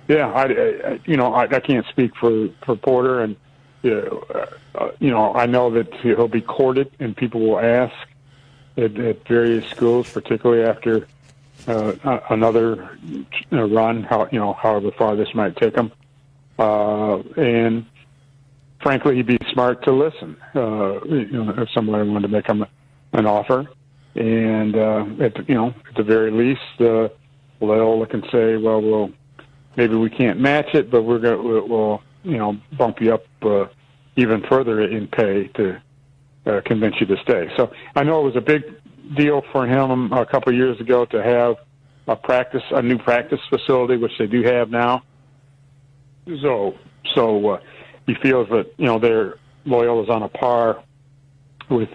Yeah, I can't speak for Porter, and I know that he'll be courted, and people will ask at various schools, particularly after another run, however far this might take him, and frankly, he'd be smart to listen. If somebody wanted to make him an offer, and at the very least, Loyola can say, well, maybe we can't match it, but we'll bump you up even further in pay to convince you to stay. So I know it was a big deal for him a couple of years ago to have a new practice facility, which they do have now. So he feels that Loyola's on a par with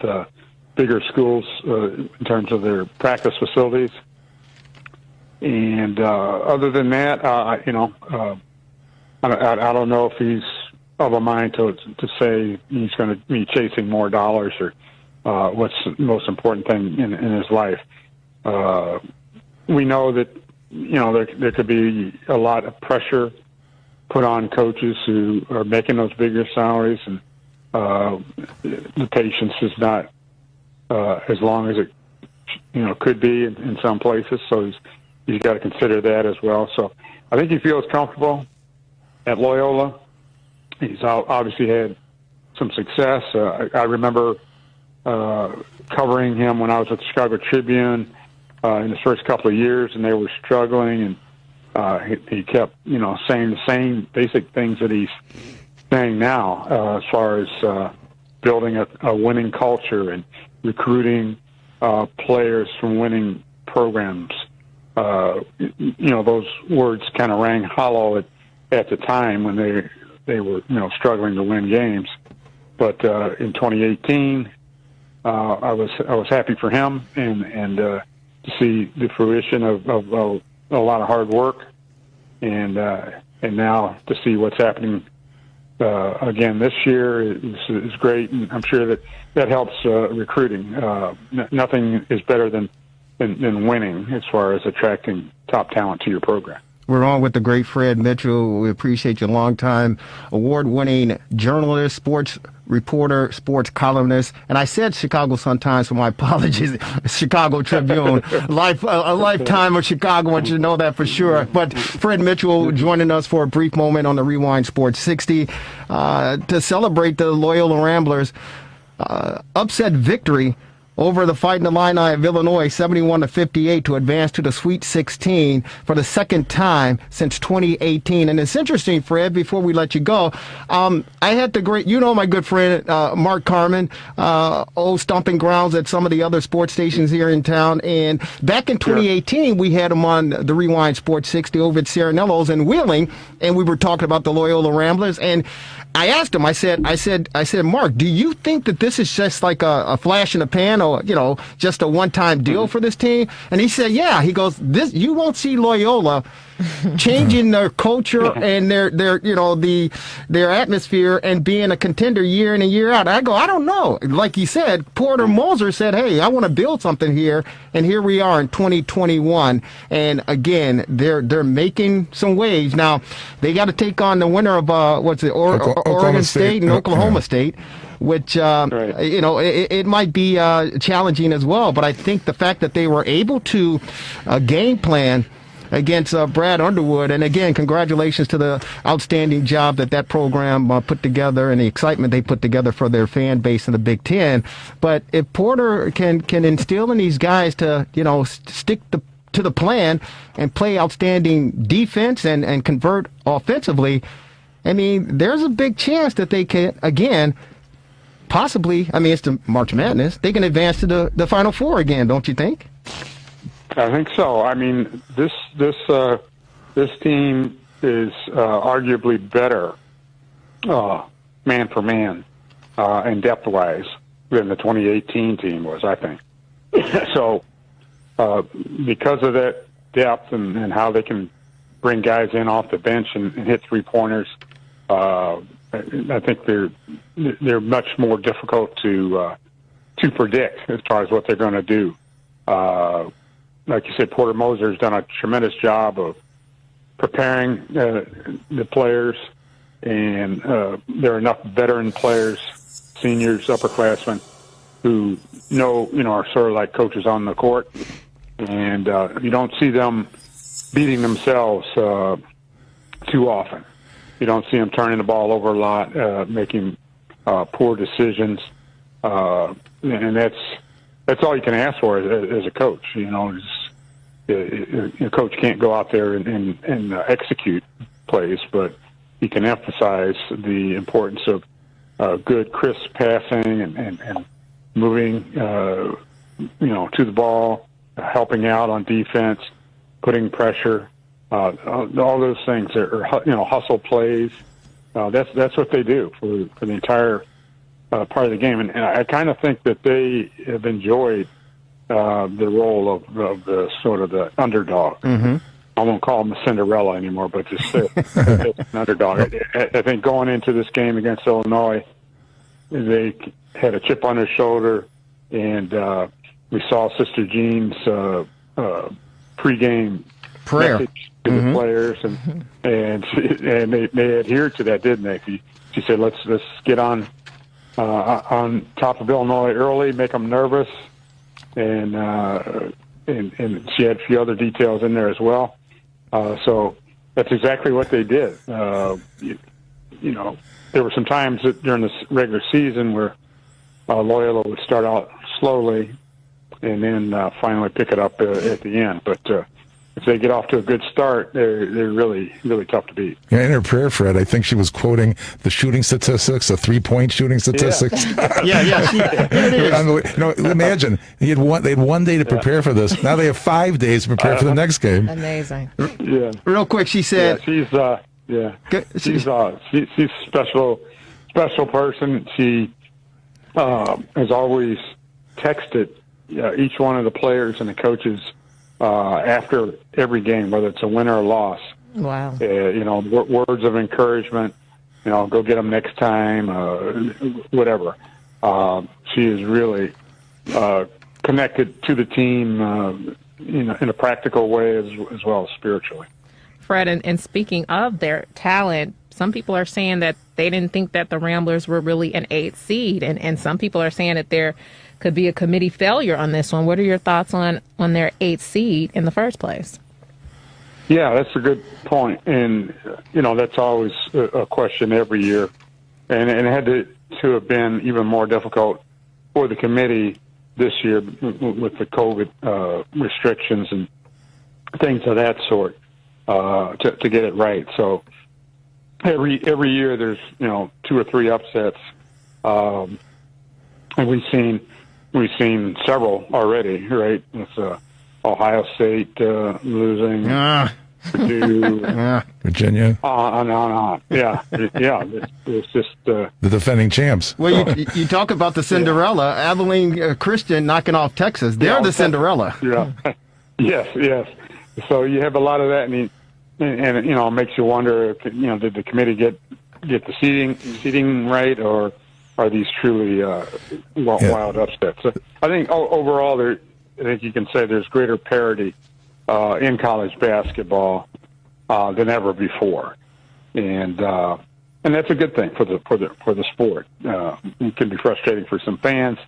bigger schools in terms of their practice facilities. And other than that, I don't know if he's of a mind to say he's going to be chasing more dollars or what's the most important thing in his life. We know that there could be a lot of pressure put on coaches who are making those bigger salaries, and the patience is not as long as it could be in some places. So he's got to consider that as well. So I think he feels comfortable at Loyola. He's obviously had some success. I remember covering him when I was at the Chicago Tribune in his first couple of years, and they were struggling, and he kept, saying the same basic things that he's saying now as far as building a winning culture and recruiting players from winning programs. Those words kind of rang hollow at the time when they were struggling to win games. But in 2018, I was happy for him and to see the fruition of a lot of hard work, and now to see what's happening again this year is great, and I'm sure that helps recruiting. Nothing is better than winning as far as attracting top talent to your program.
We're on with the great Fred Mitchell. We appreciate you, longtime award-winning journalist, sports reporter, sports columnist, and I said Chicago Sun-Times, so my apologies. Chicago Tribune, a lifetime of Chicago. I want you to know that for sure. But Fred Mitchell joining us for a brief moment on the Rewind Sports 60 to celebrate the Loyola Ramblers' upset victory over the Fighting Illini of Illinois, 71-58, to advance to the Sweet 16 for the second time since 2018. And it's interesting, Fred, before we let you go, I had the great, my good friend, Mark Carmen, old stomping grounds at some of the other sports stations here in town. And back in 2018, we had him on the Rewind Sports 60 over at Serenello's in Wheeling, and we were talking about the Loyola Ramblers. And I asked him, I said, Mark, do you think that this is just like a flash in the pan or, just a one-time deal for this team? And he said, yeah. He goes, you won't see Loyola changing their culture and their atmosphere and being a contender year in and year out. I go, I don't know. Like you said, Porter Moser said, hey, I want to build something here. And here we are in 2021. And again, they're making some waves. Now, they got to take on the winner of, Oregon State and Oklahoma State, which, it might be challenging as well. But I think the fact that they were able to game plan against Brad Underwood, and again, congratulations to the outstanding job that program put together and the excitement they put together for their fan base in the Big Ten. But if Porter can instill in these guys to, stick to the plan and play outstanding defense and convert offensively, I mean, there's a big chance that they can, again, possibly, it's the March Madness, they can advance to the Final Four again, don't you think?
I think so. I mean, this team is arguably better man for man and depth wise than the 2018 team was, I think. So because of that depth and how they can bring guys in off the bench and hit 3-pointers, I think they're much more difficult to predict as far as what they're going to do. Like you said, Porter Moser's done a tremendous job of preparing the players, and there are enough veteran players, seniors, upperclassmen, who are sort of like coaches on the court, and you don't see them beating themselves too often. You don't see them turning the ball over a lot, making poor decisions, and that's all you can ask for as a coach. A coach can't go out there and execute plays, but he can emphasize the importance of good, crisp passing and moving, to the ball, helping out on defense, putting pressure, all those things are hustle plays. That's what they do for the entire part of the game, and I kind of think that they have enjoyed the role of the sort of the underdog.
Mm-hmm.
I won't call them a Cinderella anymore, but just an underdog. I think going into this game against Illinois, they had a chip on their shoulder, and we saw Sister Jean's pregame
prayer
message to the players, and they adhered to that, didn't they? She said, "Let's get on top of Illinois early, make them nervous," and she had a few other details in there as well. So that's exactly what they did. There were some times during this regular season where Loyola would start out slowly and then finally pick it up at the end. But if they get off to a good start, they're really, really tough to beat.
Yeah, in her prayer, Fred, I think she was quoting the shooting statistics, the 3-point shooting statistics. Imagine they had one day to prepare for this. Now they have 5 days to prepare for the next game.
Amazing.
Yeah.
Real quick, she said,
she's a special person. She has always texted each one of the players and the coaches after every game, whether it's a win or a loss.
Wow.
Words of encouragement, go get them next time, whatever. She is really connected to the team, in a practical way as well as spiritually.
Fred, and speaking of their talent, some people are saying that they didn't think that the Ramblers were really an 8th seed, and some people are saying that there could be a committee failure on this one. What are your thoughts on their 8th seed in the first place?
Yeah, that's a good point, and that's always a question every year, and it had to have been even more difficult for the committee this year with the COVID restrictions and things of that sort to get it right. So every year there's 2 or 3 upsets, and we've seen several already, right? With Ohio State losing, Purdue,
Virginia,
on and on. Yeah. It's just
the defending champs.
Well, you talk about the Cinderella, Abilene Christian knocking off Texas. They're the Cinderella.
Yeah. Yes. So you have a lot of that, and it makes you wonder, did the committee get the seating right, or are these truly wild upsets? So I think overall, I think you can say there's greater parity in college basketball than ever before, and that's a good thing for the sport. It can be frustrating for some fans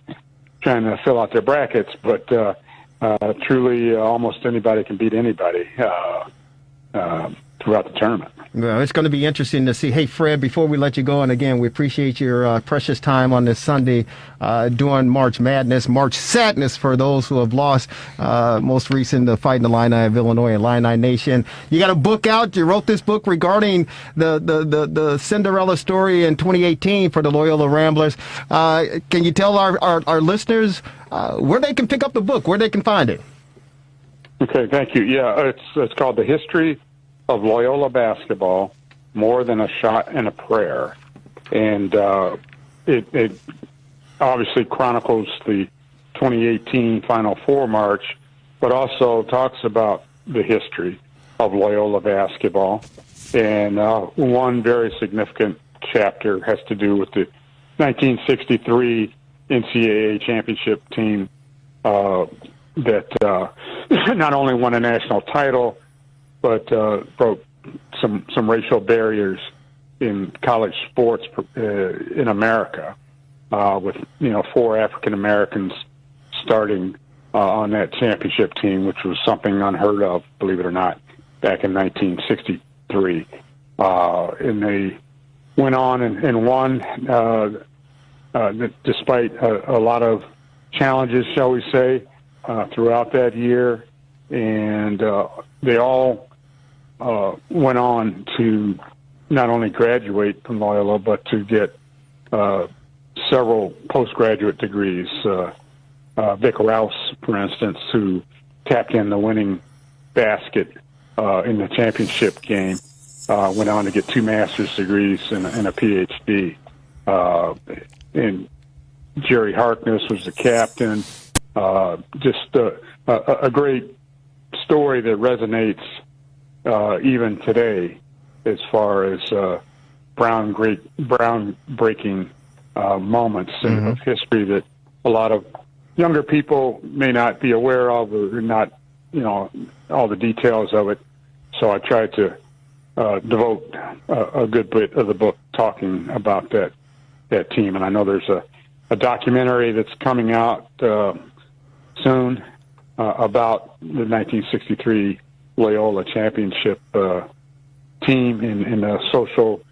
trying to fill out their brackets, but truly, almost anybody can beat anybody throughout the tournament.
Well, it's going to be interesting to see. Hey, Fred, before we let you go, and again, we appreciate your precious time on this Sunday during March Madness, March Sadness for those who have lost. Most recent, the Fighting Illini of Illinois and Illini Nation. You got a book out. You wrote this book regarding the Cinderella story in 2018 for the Loyola Ramblers. Can you tell our listeners where they can pick up the book, where they can find it?
Okay, thank you. Yeah, it's called The History of Loyola Basketball, More Than a Shot and a Prayer. And it obviously chronicles the 2018 Final Four march, but also talks about the history of Loyola basketball and one very significant chapter has to do with the 1963 NCAA championship team that not only won a national title, but broke some racial barriers in college sports in America, with 4 African Americans starting on that championship team, which was something unheard of, believe it or not, back in 1963. And they went on and won, despite a lot of challenges, shall we say, throughout that year. And they all went on to not only graduate from Loyola, but to get several postgraduate degrees. Vic Rouse, for instance, who tapped in the winning basket in the championship game, went on to get 2 master's degrees and a PhD. And Jerry Harkness was the captain. Just a great story that resonates even today as far as groundbreaking moments of history that a lot of younger people may not be aware of, or not, all the details of it. So I tried to devote a good bit of the book talking about that team. And I know there's a documentary that's coming out soon about the 1963 Loyola championship team and the social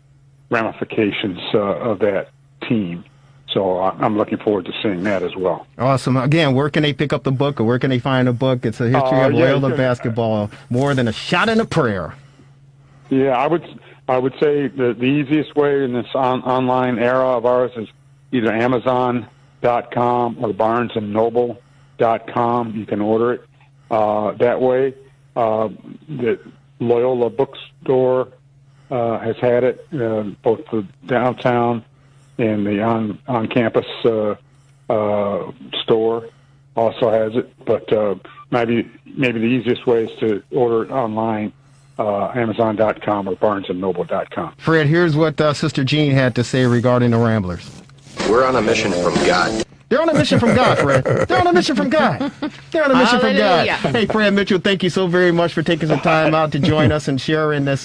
ramifications of that team. So I'm looking forward to seeing that as well.
Awesome. Again, where can they pick up the book, or where can they find the book? It's a history of Loyola basketball, more than a shot in a prayer.
Yeah, I would say the easiest way in this online era of ours is either Amazon.com or BarnesandNoble.com. You can order it that way. The Loyola bookstore has had it, both the downtown and the on-campus store also has it. But maybe the easiest way is to order it online, Amazon.com or BarnesandNoble.com.
Fred, here's what Sister Jean had to say regarding the Ramblers.
We're on a mission from God.
They're on a mission from God, Fred. They're on a mission from God. They're on a mission from God. Hey, Fred Mitchell, thank you so very much for taking some time out to join us and sharing this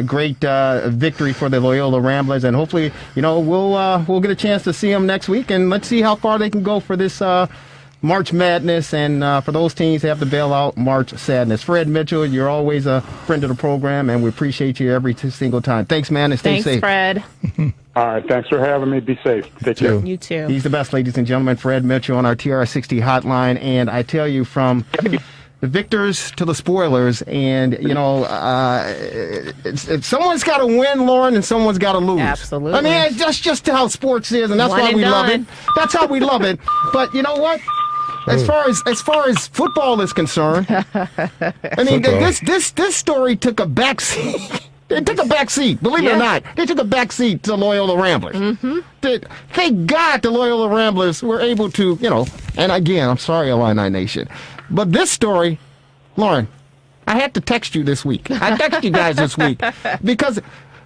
great victory for the Loyola Ramblers. And hopefully, we'll get a chance to see them next week, and let's see how far they can go for this March Madness, and for those teams that have to bail out, March Sadness. Fred Mitchell, you're always a friend of the program, and we appreciate you every single time. Thanks, man, and stay safe.
Thanks, Fred.
All right, thanks for having me. Be safe. Take care.
You too.
He's the best, ladies and gentlemen. Fred Mitchell on our TRS60 hotline, and I tell you, from the victors to the spoilers, and someone's got to win, Lauren, and someone's got to lose.
Absolutely.
I mean, that's just how sports is, and that's why we love it. That's how we love it. But you know what? As far as football is concerned, I mean, this story took a backseat. It took a backseat, believe it or not. They took a backseat to Loyola Ramblers. Thank God the Loyola Ramblers were able to, and again, I'm sorry, Illini Nation, but this story, Lauren, I had to text you this week. I texted you guys this week because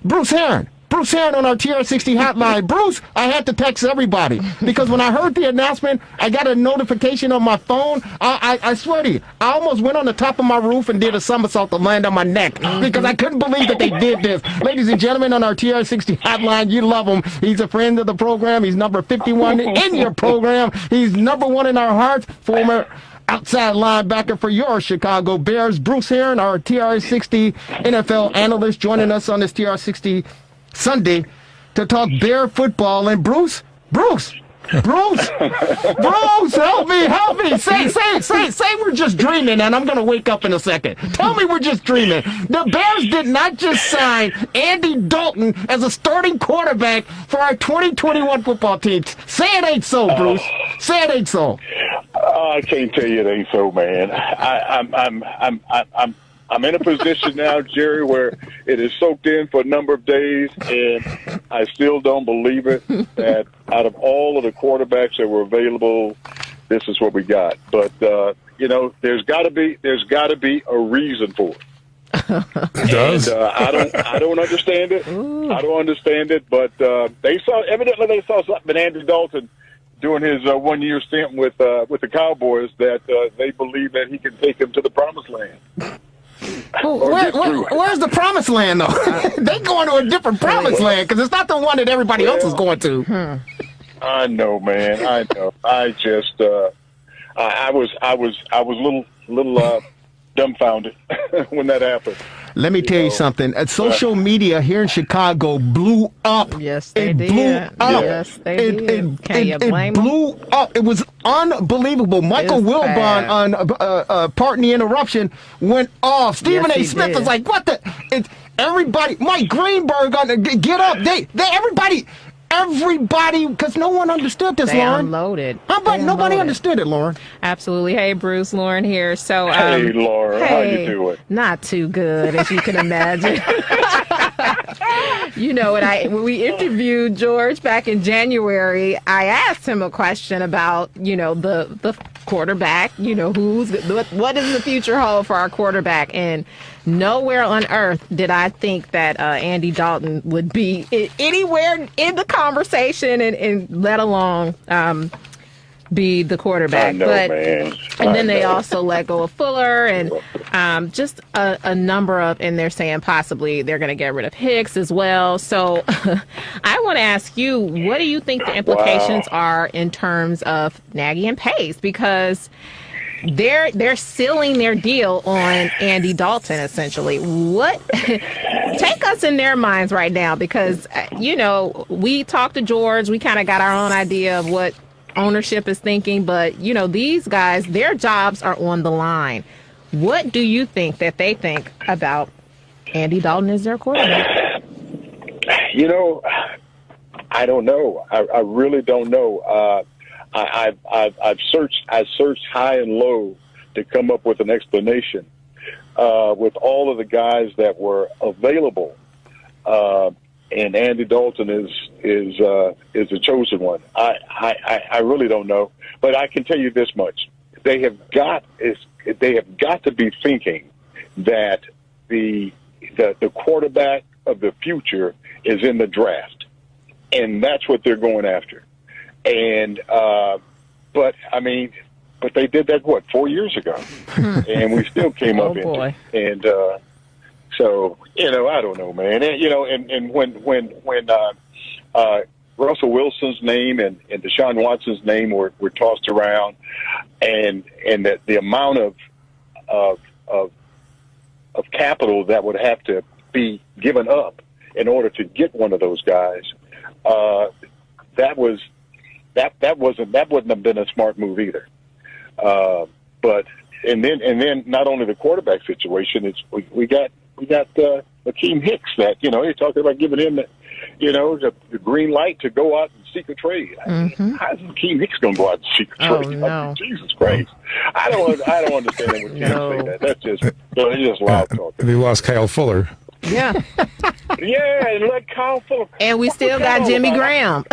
Bruce Heron on our TR60 hotline. Bruce, I had to text everybody because when I heard the announcement, I got a notification on my phone. I swear to you, I almost went on the top of my roof and did a somersault to land on my neck because I couldn't believe that they did this. Ladies and gentlemen, on our TR60 hotline, you love him. He's a friend of the program. He's number 51 in your program. He's number 1 in our hearts. Former outside linebacker for your Chicago Bears, Bruce Heron, our TR60 NFL analyst, joining us on this TR60 Sunday to talk Bear football. And Bruce, help me. Say we're just dreaming, and I'm going to wake up in a second. Tell me we're just dreaming. The Bears did not just sign Andy Dalton as a starting quarterback for our 2021 football team. Say it ain't so, Bruce. Say it ain't so.
I can't tell you it ain't so, man. I'm in a position now, Jerry, where it is soaked in for a number of days, and I still don't believe it that out of all of the quarterbacks that were available, this is what we got. But there's got to be a reason for it.
It does.
And, I don't understand it. I don't understand it, but they saw something in Andy Dalton doing his 1 year stint with the Cowboys that they believe that he can take them to the promised land.
Where's the promised land, though? They going to a different promised land because it's not the one that everybody else is going to.
I know, man. I know. I just, I was a little dumbfounded when that happened.
Let me tell you something. Social media here in Chicago blew up.
Yes, they did.
Blew up.
Yes, they did. Can you blame
it blew up. It was unbelievable. Michael Wilbon on Pardon the Interruption went off. Stephen A. Smith was like, "What the?" Everybody, Mike Greenberg on Get Up. Everybody, because no one understood this, Lauren.
Unloaded.
How about nobody understood it, Lauren?
Absolutely. Hey, Bruce, Lauren here. So,
hey, Lauren, how you doing?
Not too good, as you can imagine. You know, when we interviewed George back in January, I asked him a question about, you know, the quarterback. You know, what does the future hold for our quarterback? And nowhere on earth did I think that Andy Dalton would be anywhere in the conversation and let alone be the quarterback.
I know, man.
And then they also let go of Fuller and just a number of, and they're saying possibly they're going to get rid of Hicks as well. So I want to ask you, what do you think the implications are in terms of Nagy and Pace? Because they're sealing their deal on Andy Dalton, essentially. What take us in their minds right now? Because, you know, we talked to George. We kind of got our own idea of what ownership is thinking. But, you know, these guys, their jobs are on the line. What do you think that they think about Andy Dalton as their quarterback?
You know, I don't know. I really don't know. I've searched high and low to come up with an explanation with all of the guys that were available, and Andy Dalton is the chosen one. I really don't know, but I can tell you this much: they have got to be thinking that the quarterback of the future is in the draft, and that's what they're going after. And, but they did that, 4 years ago, and we still came up in it. And, so, you know, I don't know, man. And, you know, and when Russell Wilson's name and Deshaun Watson's name were tossed around, and that the amount of capital that would have to be given up in order to get one of those guys, that wouldn't have been a smart move either. But then not only the quarterback situation, it's we got Akeem Hicks that, you know, you're talking about giving him the green light to go out and seek a trade.
Mm-hmm.
How's Akeem Hicks going to go out and seek a trade?
No.
Jesus Christ! I don't understand when you say that. That's just loud talk.
They lost Kyle Fuller.
Yeah.
Yeah, and let Kyle Fuller.
And we still got Jimmy Graham.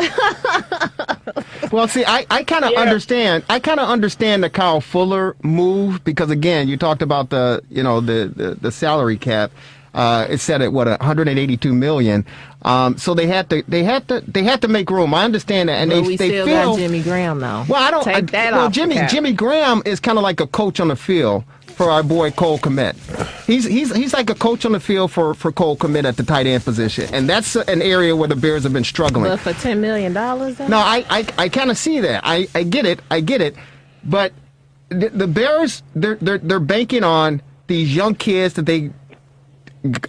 Well, see, I kind of understand. I kind of understand the Kyle Fuller move because, again, you talked about the salary cap. It's set at 182 million. So they had to make room. I understand that, and
we
they
still
feel
got Jimmy Graham though.
Well, I don't.
Take that
well,
off the cap.
Jimmy Graham is kind of like a coach on the field for our boy Cole Kmet. He's like a coach on the field for Cole Kmet at the tight end position, and that's an area where the Bears have been struggling.
But for $10 million, though?
No, I kind of see that. I get it. But the Bears, they're banking on these young kids that they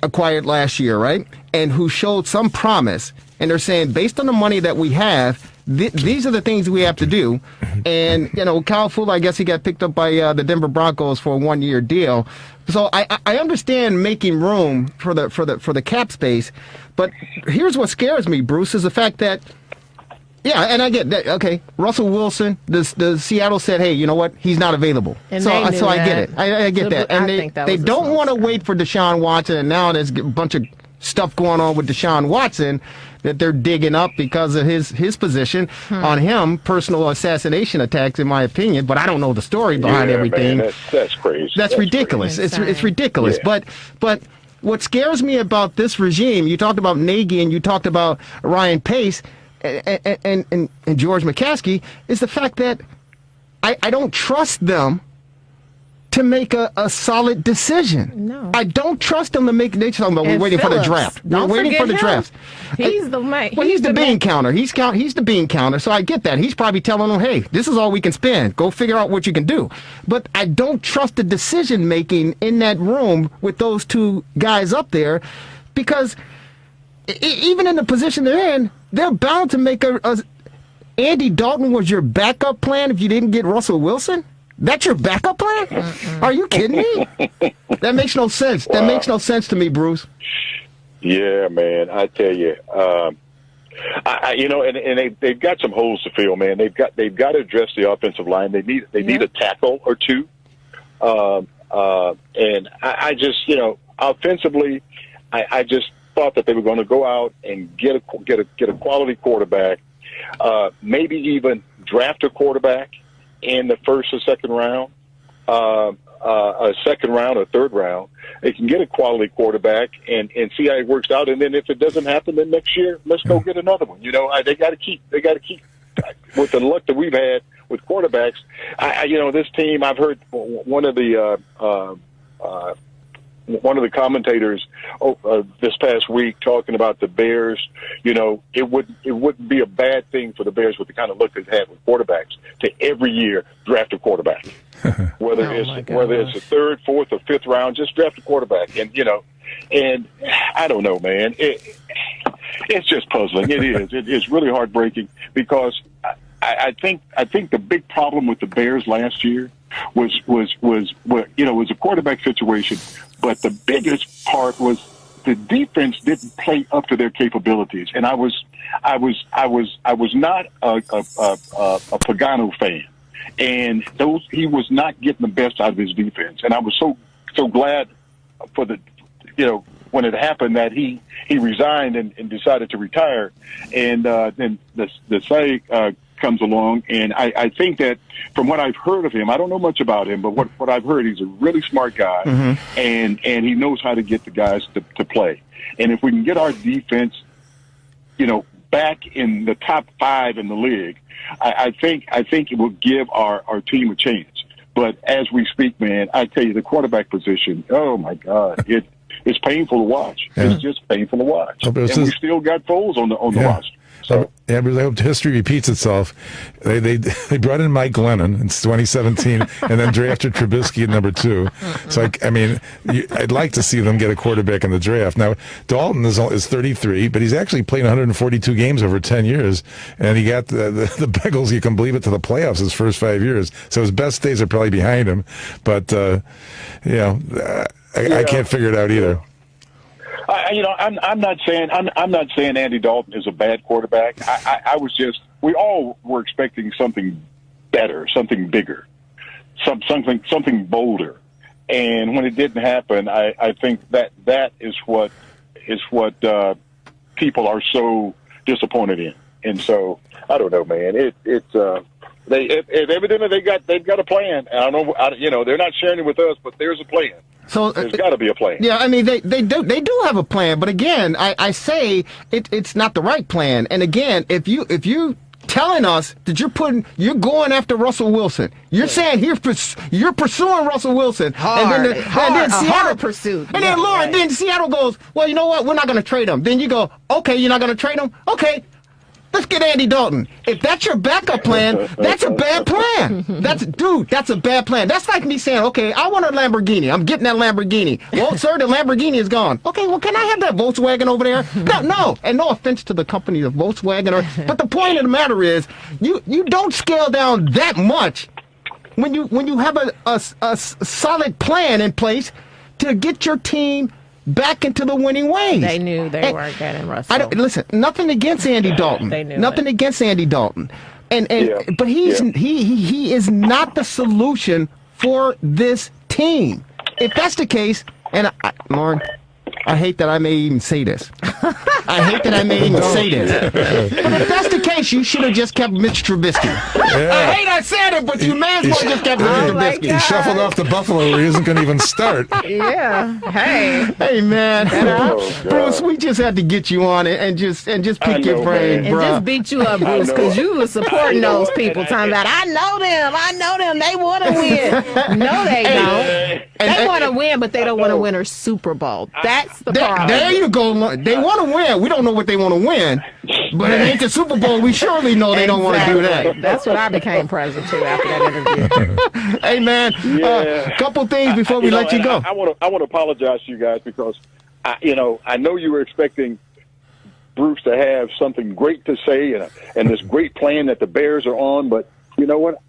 acquired last year, right? And who showed some promise. And they're saying, based on the money that we have, these are the things we have to do. And, you know, Kyle Fuller, I guess he got picked up by the Denver Broncos for a 1-year deal. So I understand making room for the cap space. But here's what scares me, Bruce, is the fact that, yeah, and I get that. Okay, Russell Wilson, the Seattle said, hey, you know what? He's not available.
And
so I get it. I get that. And they don't want to wait for Deshaun Watson, and now there's a bunch of stuff going on with Deshaun Watson that they're digging up because of his position on him, personal assassination attacks, in my opinion. But I don't know the story behind everything.
Man, that's crazy.
That's ridiculous. It's ridiculous.
Yeah.
But what scares me about this regime, you talked about Nagy and you talked about Ryan Pace and George McCaskey, is the fact that I don't trust them to make a solid decision.
No.
I don't trust them to make. They're talking about we're waiting for the draft. We're waiting for the draft.
He's the man.
Well, he's the bean counter. He's the bean counter. So I get that. He's probably telling them, hey, this is all we can spend. Go figure out what you can do. But I don't trust the decision making in that room with those two guys up there, because even in the position they're in, they're bound to make Andy Dalton was your backup plan if you didn't get Russell Wilson? That's your backup plan? Are you kidding me? That makes no sense. Wow. That makes no sense to me, Bruce.
Yeah, man. I tell you, and they've got some holes to fill, man. They've got to address the offensive line. They need a tackle or two. And I just, offensively, I just thought that they were going to go out and get a quality quarterback, maybe even draft a quarterback in the first or second round, a second round or third round. They can get a quality quarterback and see how it works out. And then if it doesn't happen, then next year, let's go get another one. They got to keep with the luck that we've had with quarterbacks. This team, I've heard one of the commentators this past week talking about the Bears. It wouldn't be a bad thing for the Bears with the kind of look they've had with quarterbacks to every year draft a quarterback, whether it's the third, fourth, or fifth round, just draft a quarterback. And and I don't know, man. It's just puzzling. It is. It's really heartbreaking because I think the big problem with the Bears last year was a quarterback situation. But the biggest part was the defense didn't play up to their capabilities, and I was not a Pagano fan, and he was not getting the best out of his defense, and I was so glad for when it happened that he resigned and decided to retire, and then the say comes along, and I think that from what I've heard of him, I don't know much about him, but what I've heard, he's a really smart guy, and he knows how to get the guys to play. And if we can get our defense, back in the top 5 in the league, I think it will give our team a chance. But as we speak, man, I tell you, the quarterback position, oh my God, it's painful to watch. Yeah. It's just painful to watch. And we still got Foles on the roster. So.
Yeah, but I hope history repeats itself. They brought in Mike Glennon in 2017 and then drafted Trubisky at number 2. So, I'd like to see them get a quarterback in the draft. Now, Dalton is 33, but he's actually played 142 games over 10 years, and he got the Bengals, you can believe it, to the playoffs his first 5 years. So his best days are probably behind him. But, I can't figure it out either.
I'm not saying Andy Dalton is a bad quarterback. We all were expecting something better, something bigger, something bolder. And when it didn't happen, I think that is what people are so disappointed in. And so I don't know, man. Evidently they've got a plan. I don't know. They're not sharing it with us, but there's a plan.
So
there's got to be a plan.
Yeah, I mean they do have a plan, but again, I say it's not the right plan. And again, if you telling us that you're going after Russell Wilson, you're saying you're pursuing Russell Wilson, and then Seattle
pursuit,
and then Lauren, then Seattle goes, well, you know what, we're not going to trade him. Then you go, okay, you're not going to trade him, okay. Let's get Andy Dalton. If that's your backup plan, that's a bad plan. That's a bad plan. That's like me saying, okay, I want a Lamborghini. I'm getting that Lamborghini. Well, sir, the Lamborghini is gone. Okay, well, can I have that Volkswagen over there? No. And no offense to the company of Volkswagen, but the point of the matter is, you don't scale down that much when you have a solid plan in place to get your team back into the winning ways.
They knew they weren't getting Russell.
Listen, nothing against Andy Dalton.
They knew
nothing against Andy Dalton. But he is not the solution for this team. If that's the case, and Lauren, I hate that I may even say this. I hate that I may even say this. But if that's the case, you should have just kept Mitch Trubisky. I hate I said it, but you may as well just kept Mitch Trubisky.
He shuffled off to Buffalo where he isn't going to even start.
Yeah. Hey.
Hey, man. Bruce, we just had to get you on it and just pick your brain,
And
bro.
just beat you up, Bruce, because you were supporting those people talking about, I know them, they want to win. No, they don't. They want to win, but they don't want to win a Super Bowl. That's the problem.
There you go. They want to win. We don't know what they want to win, but it ain't the Super Bowl. We surely know they don't want to do that.
That's what I became president to after that interview.
Hey, man, couple things before we let you go.
I want to apologize to you guys because I know you were expecting Bruce to have something great to say and this great plan that the Bears are on, but you know what?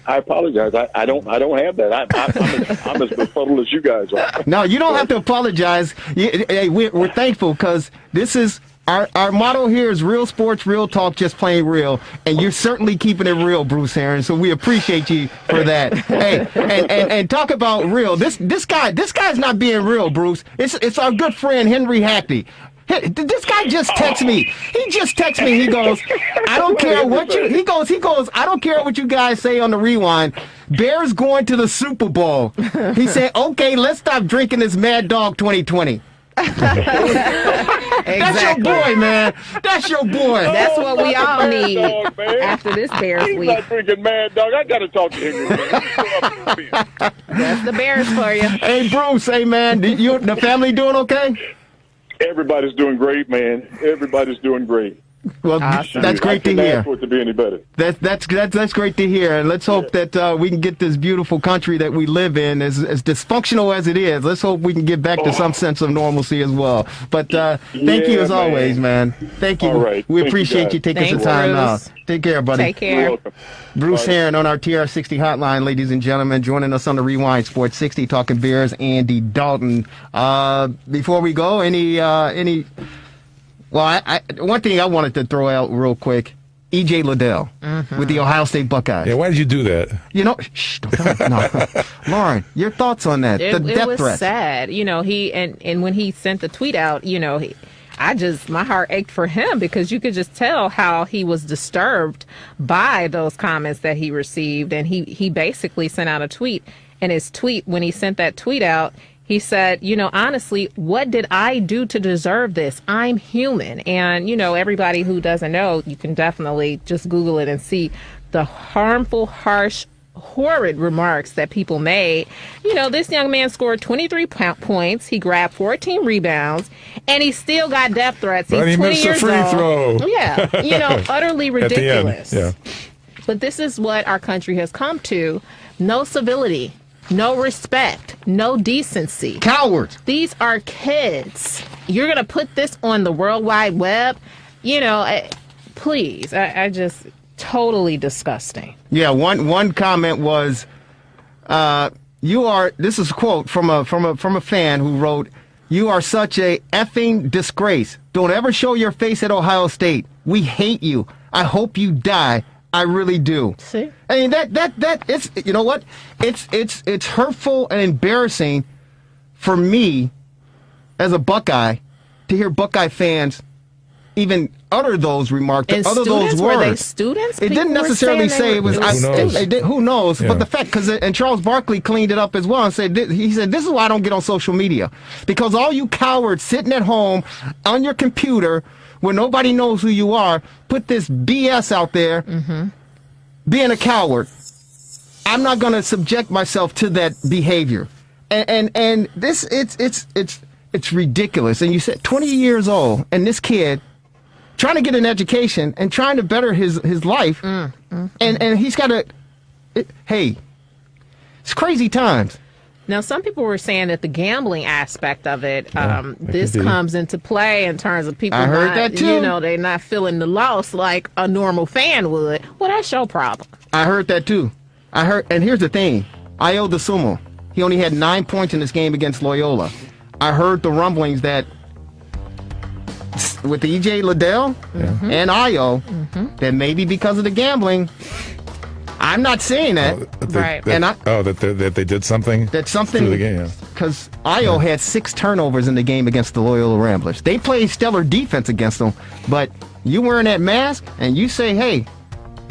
I apologize. I don't have that. I'm as befuddled as you guys are.
No, you don't have to apologize. Hey, we're thankful because this is our motto here is real sports, real talk, just plain real. And you're certainly keeping it real, Bruce Herron. So we appreciate you for that. Hey, and talk about real. This guy's not being real, Bruce. It's our good friend Henry Hackney. This guy just texted me. He just texted me. He goes, I don't care what you. He goes. I don't care what you guys say on the rewind. Bears going to the Super Bowl. He said, okay, let's stop drinking this Mad Dog 2020. That's your boy, man. That's your boy.
That's what we all need after this Bears
He's
week.
not drinking Mad Dog. I got to talk to him.
That's the Bears for you.
Hey, Bruce. Hey, man. The family doing okay?
Everybody's doing great, man. Everybody's doing great.
Well, that's great to
I couldn't
hear.
ask for it to be any better.
That's great to hear, and let's hope that we can get this beautiful country that we live in, as dysfunctional as it is. Let's hope we can get back to some sense of normalcy as well. But thank you as always, man. Thank you.
All right.
We
Thank
appreciate
you,
you taking
Thanks,
some time
Bruce.
out. Take care, buddy.
Take care.
You're welcome.
Bruce Herron on our TR60 hotline, ladies and gentlemen, joining us on the Rewind Sports 60, talking Bears. Andy Dalton. Before we go, one thing I wanted to throw out real quick: E.J. Liddell with the Ohio State Buckeyes.
Yeah, why did you do that?
Don't tell me. No. Lauren, your thoughts on that?
It
death
was
threat.
sad. He and when he sent the tweet out, my heart ached for him because you could just tell how he was disturbed by those comments that he received. And he basically sent out a tweet. And his tweet, when he sent that tweet out, he said, honestly, what did I do to deserve this? I'm human. And, everybody who doesn't know, you can definitely just Google it and see the harmful, harsh, horrid remarks that people made. This young man scored 23 points. He grabbed 14 rebounds, and he still got death threats. He's
But he
20
missed a
years
free
old.
throw.
Yeah, utterly
At the end,
ridiculous.
yeah.
But this is what our country has come to. No civility, no respect, no decency.
Cowards.
These are kids. You're going to put this on the World Wide Web? Please. I just totally disgusting.
Yeah, one comment was, this is a quote from a fan who wrote, "You are such a effing disgrace. Don't ever show your face at Ohio State. We hate you. I hope you die. I really do."
See?
I mean, that it's, you know what? It's hurtful and embarrassing for me as a Buckeye to hear Buckeye fans even utter those remarks,
And
utter those
students,
words.
were they students?
It didn't
People were
necessarily
saying
say it was. Who knows?
Yeah.
But the fact, and Charles Barkley cleaned it up as well and said, he said, this is why I don't get on social media, because all you cowards sitting at home on your computer where nobody knows who you are, put this BS out there, being a coward. I'm not going to subject myself to that behavior, and this it's ridiculous. And you said 20 years old, and this kid trying to get an education and trying to better his life, and he's got hey, it's crazy times.
Now, some people were saying that the gambling aspect of it, this comes into play in terms of people
I heard that too.
they're not feeling the loss like a normal fan would. Well, that's your problem.
I heard that too. And here's the thing. Io DeSumo, he only had 9 points in this game against Loyola. I heard the rumblings that with E.J. Liddell and Io, that maybe because of the gambling, I'm not saying that.
Right.
And
that they did something.
That something
through the game. Yeah.
because Io had 6 turnovers in the game against the Loyola Ramblers. They played stellar defense against them, but you wearing that mask and you say, hey,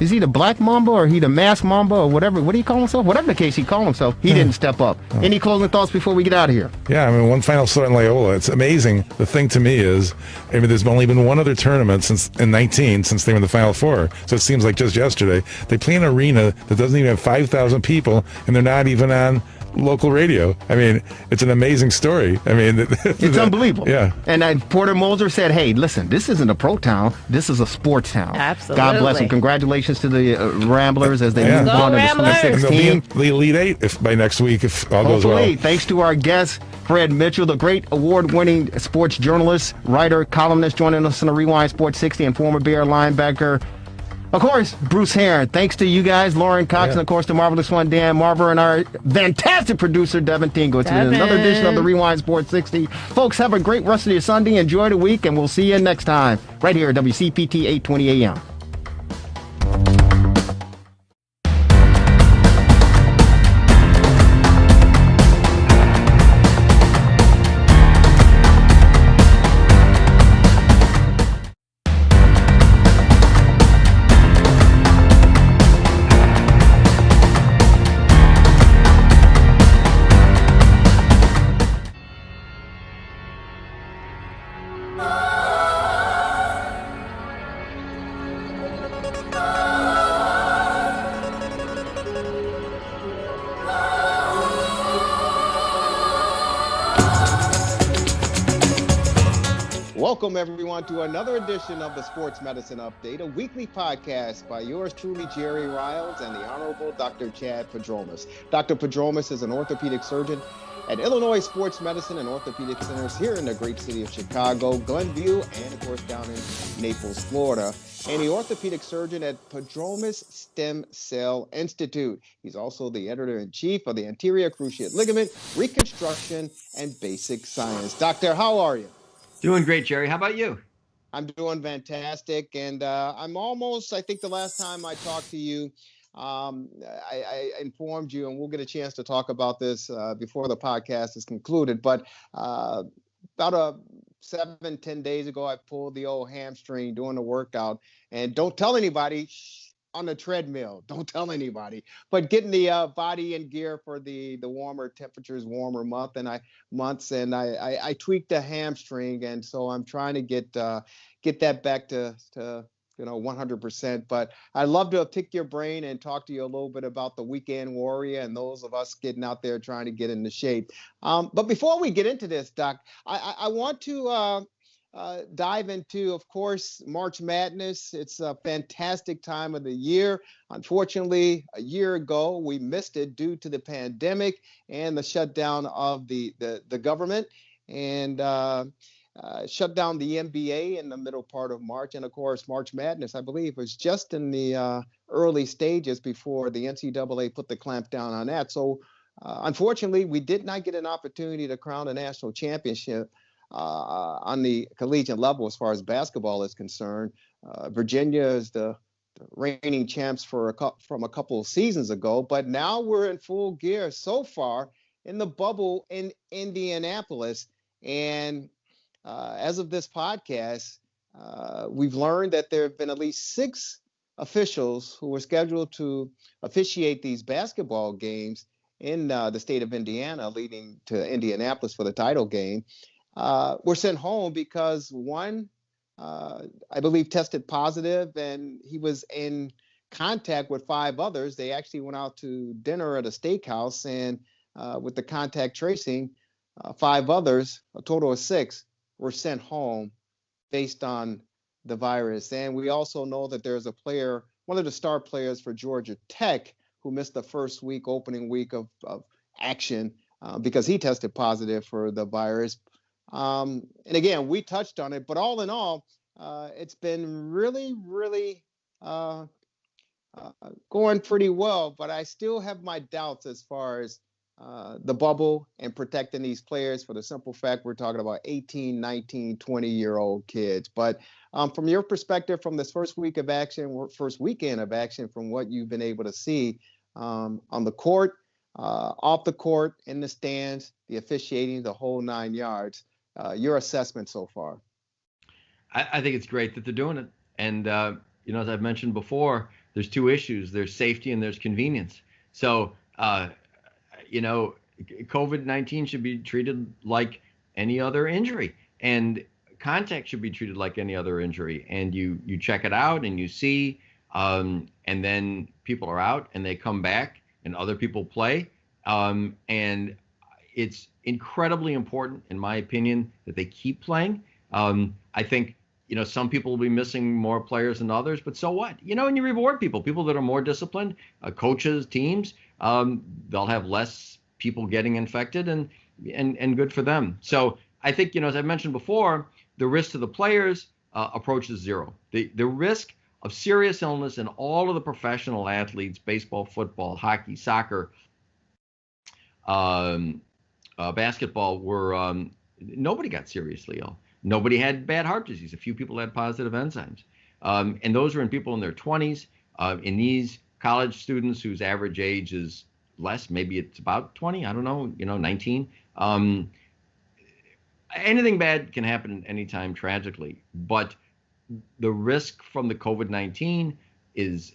is he the Black Mamba or he the Mask Mamba or whatever? What do you call himself? Whatever the case he called himself, he didn't step up. Any closing thoughts before we get out of here?
Yeah, I mean, one final thought on Loyola. It's amazing. The thing to me is, I mean, there's only been one other tournament since they were in the Final Four. So it seems like just yesterday. They play an arena that doesn't even have 5,000 people, and they're not even on local radio. I mean, it's an amazing story. I mean,
it's unbelievable.
Yeah.
And Porter Moser said, hey, listen, this isn't a pro town. This is a sports town.
Absolutely.
God bless them. Congratulations to the Ramblers as they move on to the Sweet
And
16.
they'll be in the Elite Eight by next week if all goes well.
Hopefully. Thanks to our guest, Fred Mitchell, the great award-winning sports journalist, writer, columnist, joining us on the Rewind Sports 60, and former Bear linebacker. Of course, Bruce Heron. Thanks to you guys, Lauren Cox, and of course the marvelous one, Dan Marver, and our fantastic producer, Devin Tingle. It's been another edition of the Rewind Sports 60. Folks, have a great rest of your Sunday. Enjoy the week, and we'll see you next time right here at WCPT 820 AM. Welcome, everyone, to another edition of the Sports Medicine Update, a weekly podcast by yours truly, Jerry Riles, and the Honorable Dr. Chad Padromas. Dr. Padromas is an orthopedic surgeon at Illinois Sports Medicine and Orthopedic Centers here in the great city of Chicago, Glenview, and, of course, down in Naples, Florida, and the orthopedic surgeon at Padromas Stem Cell Institute. He's also the editor-in-chief of the Anterior Cruciate Ligament Reconstruction and Basic Science. Doctor, how are you?
Doing great, Jerry. How about you?
I'm doing fantastic. And I'm almost, I think the last time I talked to you, I informed you, and we'll get a chance to talk about this before the podcast is concluded. But about 7-10 days ago, I pulled the old hamstring doing the workout. And don't tell anybody on the treadmill. Don't tell anybody. But getting the body in gear for the warmer temperatures, warmer months, and I tweaked the hamstring, and so I'm trying to get that back to 100%. But I'd love to pick your brain and talk to you a little bit about the weekend warrior and those of us getting out there trying to get into shape. But before we get into this, Doc, I want to dive into, of course, March Madness. It's a fantastic time of the year. Unfortunately, a year ago, we missed it due to the pandemic and the shutdown of the government, and shut down the NBA in the middle part of March. And of course, March Madness, I believe, was just in the early stages before the NCAA put the clamp down on that. So unfortunately, we did not get an opportunity to crown a national championship on the collegiate level as far as basketball is concerned. Virginia is the reigning champs from a couple of seasons ago, but now we're in full gear so far in the bubble in Indianapolis. And as of this podcast, we've learned that there have been at least 6 officials who were scheduled to officiate these basketball games in the state of Indiana, leading to Indianapolis for the title game. Were sent home because one, I believe, tested positive, and he was in contact with 5 others. They actually went out to dinner at a steakhouse, and with the contact tracing, 5 others, a total of 6, were sent home based on the virus. And we also know that there's a player, one of the star players for Georgia Tech, who missed the first opening week of action because he tested positive for the virus. And again, we touched on it, but all in all, it's been really, really going pretty well. But I still have my doubts as far as the bubble and protecting these players, for the simple fact we're talking about 18, 19, 20-year-old kids. But from your perspective, from this first weekend of action, from what you've been able to see on the court, off the court, in the stands, the officiating, the whole 9 yards. Your assessment so far?
I think it's great that they're doing it. And, as I've mentioned before, there's two issues. There's safety and there's convenience. So, COVID-19 should be treated like any other injury. And contact should be treated like any other injury. And you check it out and you see, and then people are out and they come back and other people play. And it's incredibly important, in my opinion, that they keep playing. I think, some people will be missing more players than others, but so what? And you reward people that are more disciplined, coaches, teams, they'll have less people getting infected and good for them. So I think, as I mentioned before, the risk to the players approaches zero. The risk of serious illness in all of the professional athletes, baseball, football, hockey, soccer, basketball, were nobody got seriously ill. Nobody had bad heart disease. A few people had positive enzymes. And those are in people in their 20s. In these college students whose average age is less, maybe it's about 20, I don't know, 19. Anything bad can happen anytime tragically. But the risk from the COVID-19 is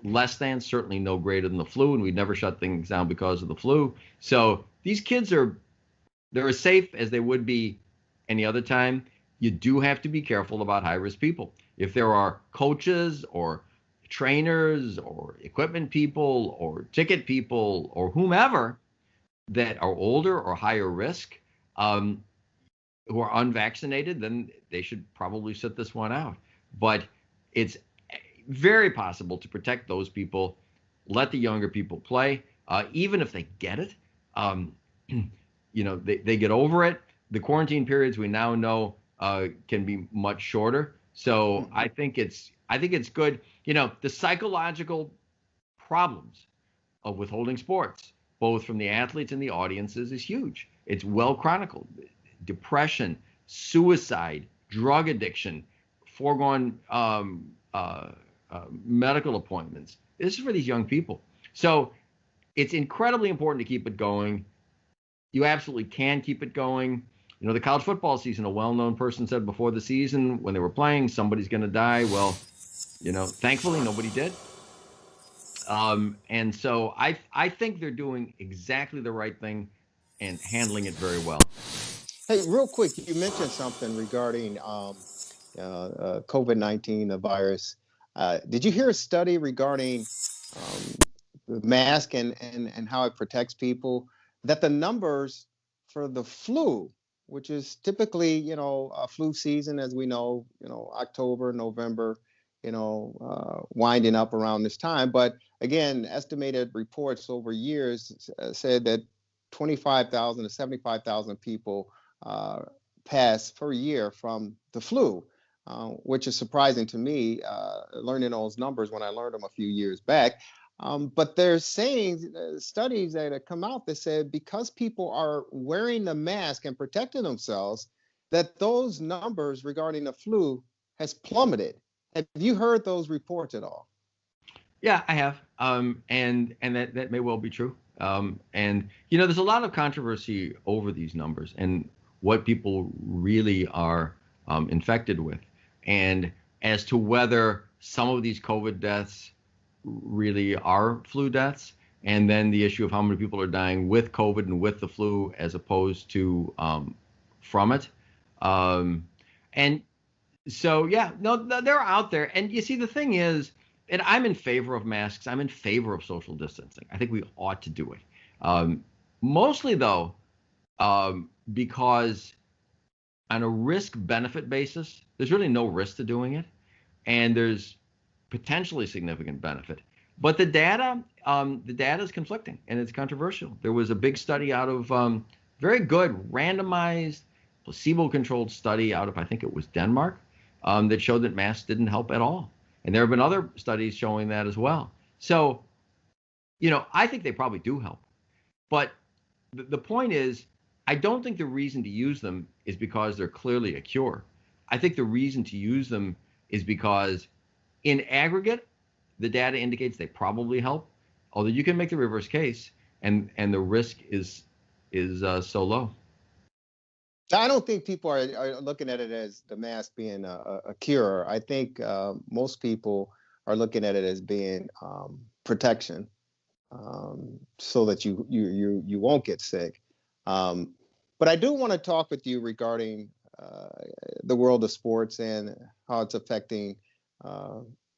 less than, certainly no greater than the flu, and we'd never shut things down because of the flu. So these kids they're as safe as they would be any other time. You do have to be careful about high-risk people. If there are coaches or trainers or equipment people or ticket people or whomever that are older or higher risk, who are unvaccinated, then they should probably sit this one out. But it's very possible to protect those people. Let the younger people play, even if they get it. They get over it. The quarantine periods, we now know, can be much shorter. So I think it's good. The psychological problems of withholding sports, both from the athletes and the audiences, is huge. It's well chronicled. Depression, suicide, drug addiction, foregone medical appointments. This is for these young people. So it's incredibly important to keep it going. You absolutely can keep it going. The college football season, a well-known person said before the season when they were playing, somebody's going to die. Well, thankfully nobody did. And so I think they're doing exactly the right thing and handling it very well.
Hey, real quick, you mentioned something regarding COVID-19, the virus. Did you hear a study regarding the mask and how it protects people? That the numbers for the flu, which is typically, a flu season, as we know, October, November, winding up around this time. But again, estimated reports over years said that 25,000 to 75,000 people pass per year from the flu, which is surprising to me, learning those numbers when I learned them a few years back. But they're saying studies that have come out that said because people are wearing the mask and protecting themselves, that those numbers regarding the flu has plummeted. Have you heard those reports at all?
Yeah, I have. And that may well be true. And there's a lot of controversy over these numbers and what people really are infected with, and as to whether some of these COVID deaths really are flu deaths, and then the issue of how many people are dying with COVID and with the flu as opposed to from it. And so, yeah, no, they're out there. And you see, the thing is, and I'm in favor of masks. I'm in favor of social distancing. I think we ought to do it. Mostly, though, because on a risk-benefit basis, there's really no risk to doing it. And there's potentially significant benefit. But the data is conflicting, and it's controversial. There was a big study out of very good randomized placebo-controlled study out of, I think it was Denmark, that showed that masks didn't help at all. And there have been other studies showing that as well. So, I think they probably do help. But the point is, I don't think the reason to use them is because they're clearly a cure. I think the reason to use them is because in aggregate, the data indicates they probably help, although you can make the reverse case. and the risk is so low.
I don't think people are looking at it as the mask being a cure. I think most people are looking at it as being protection, so that you won't get sick. But I do want to talk with you regarding the world of sports and how it's affecting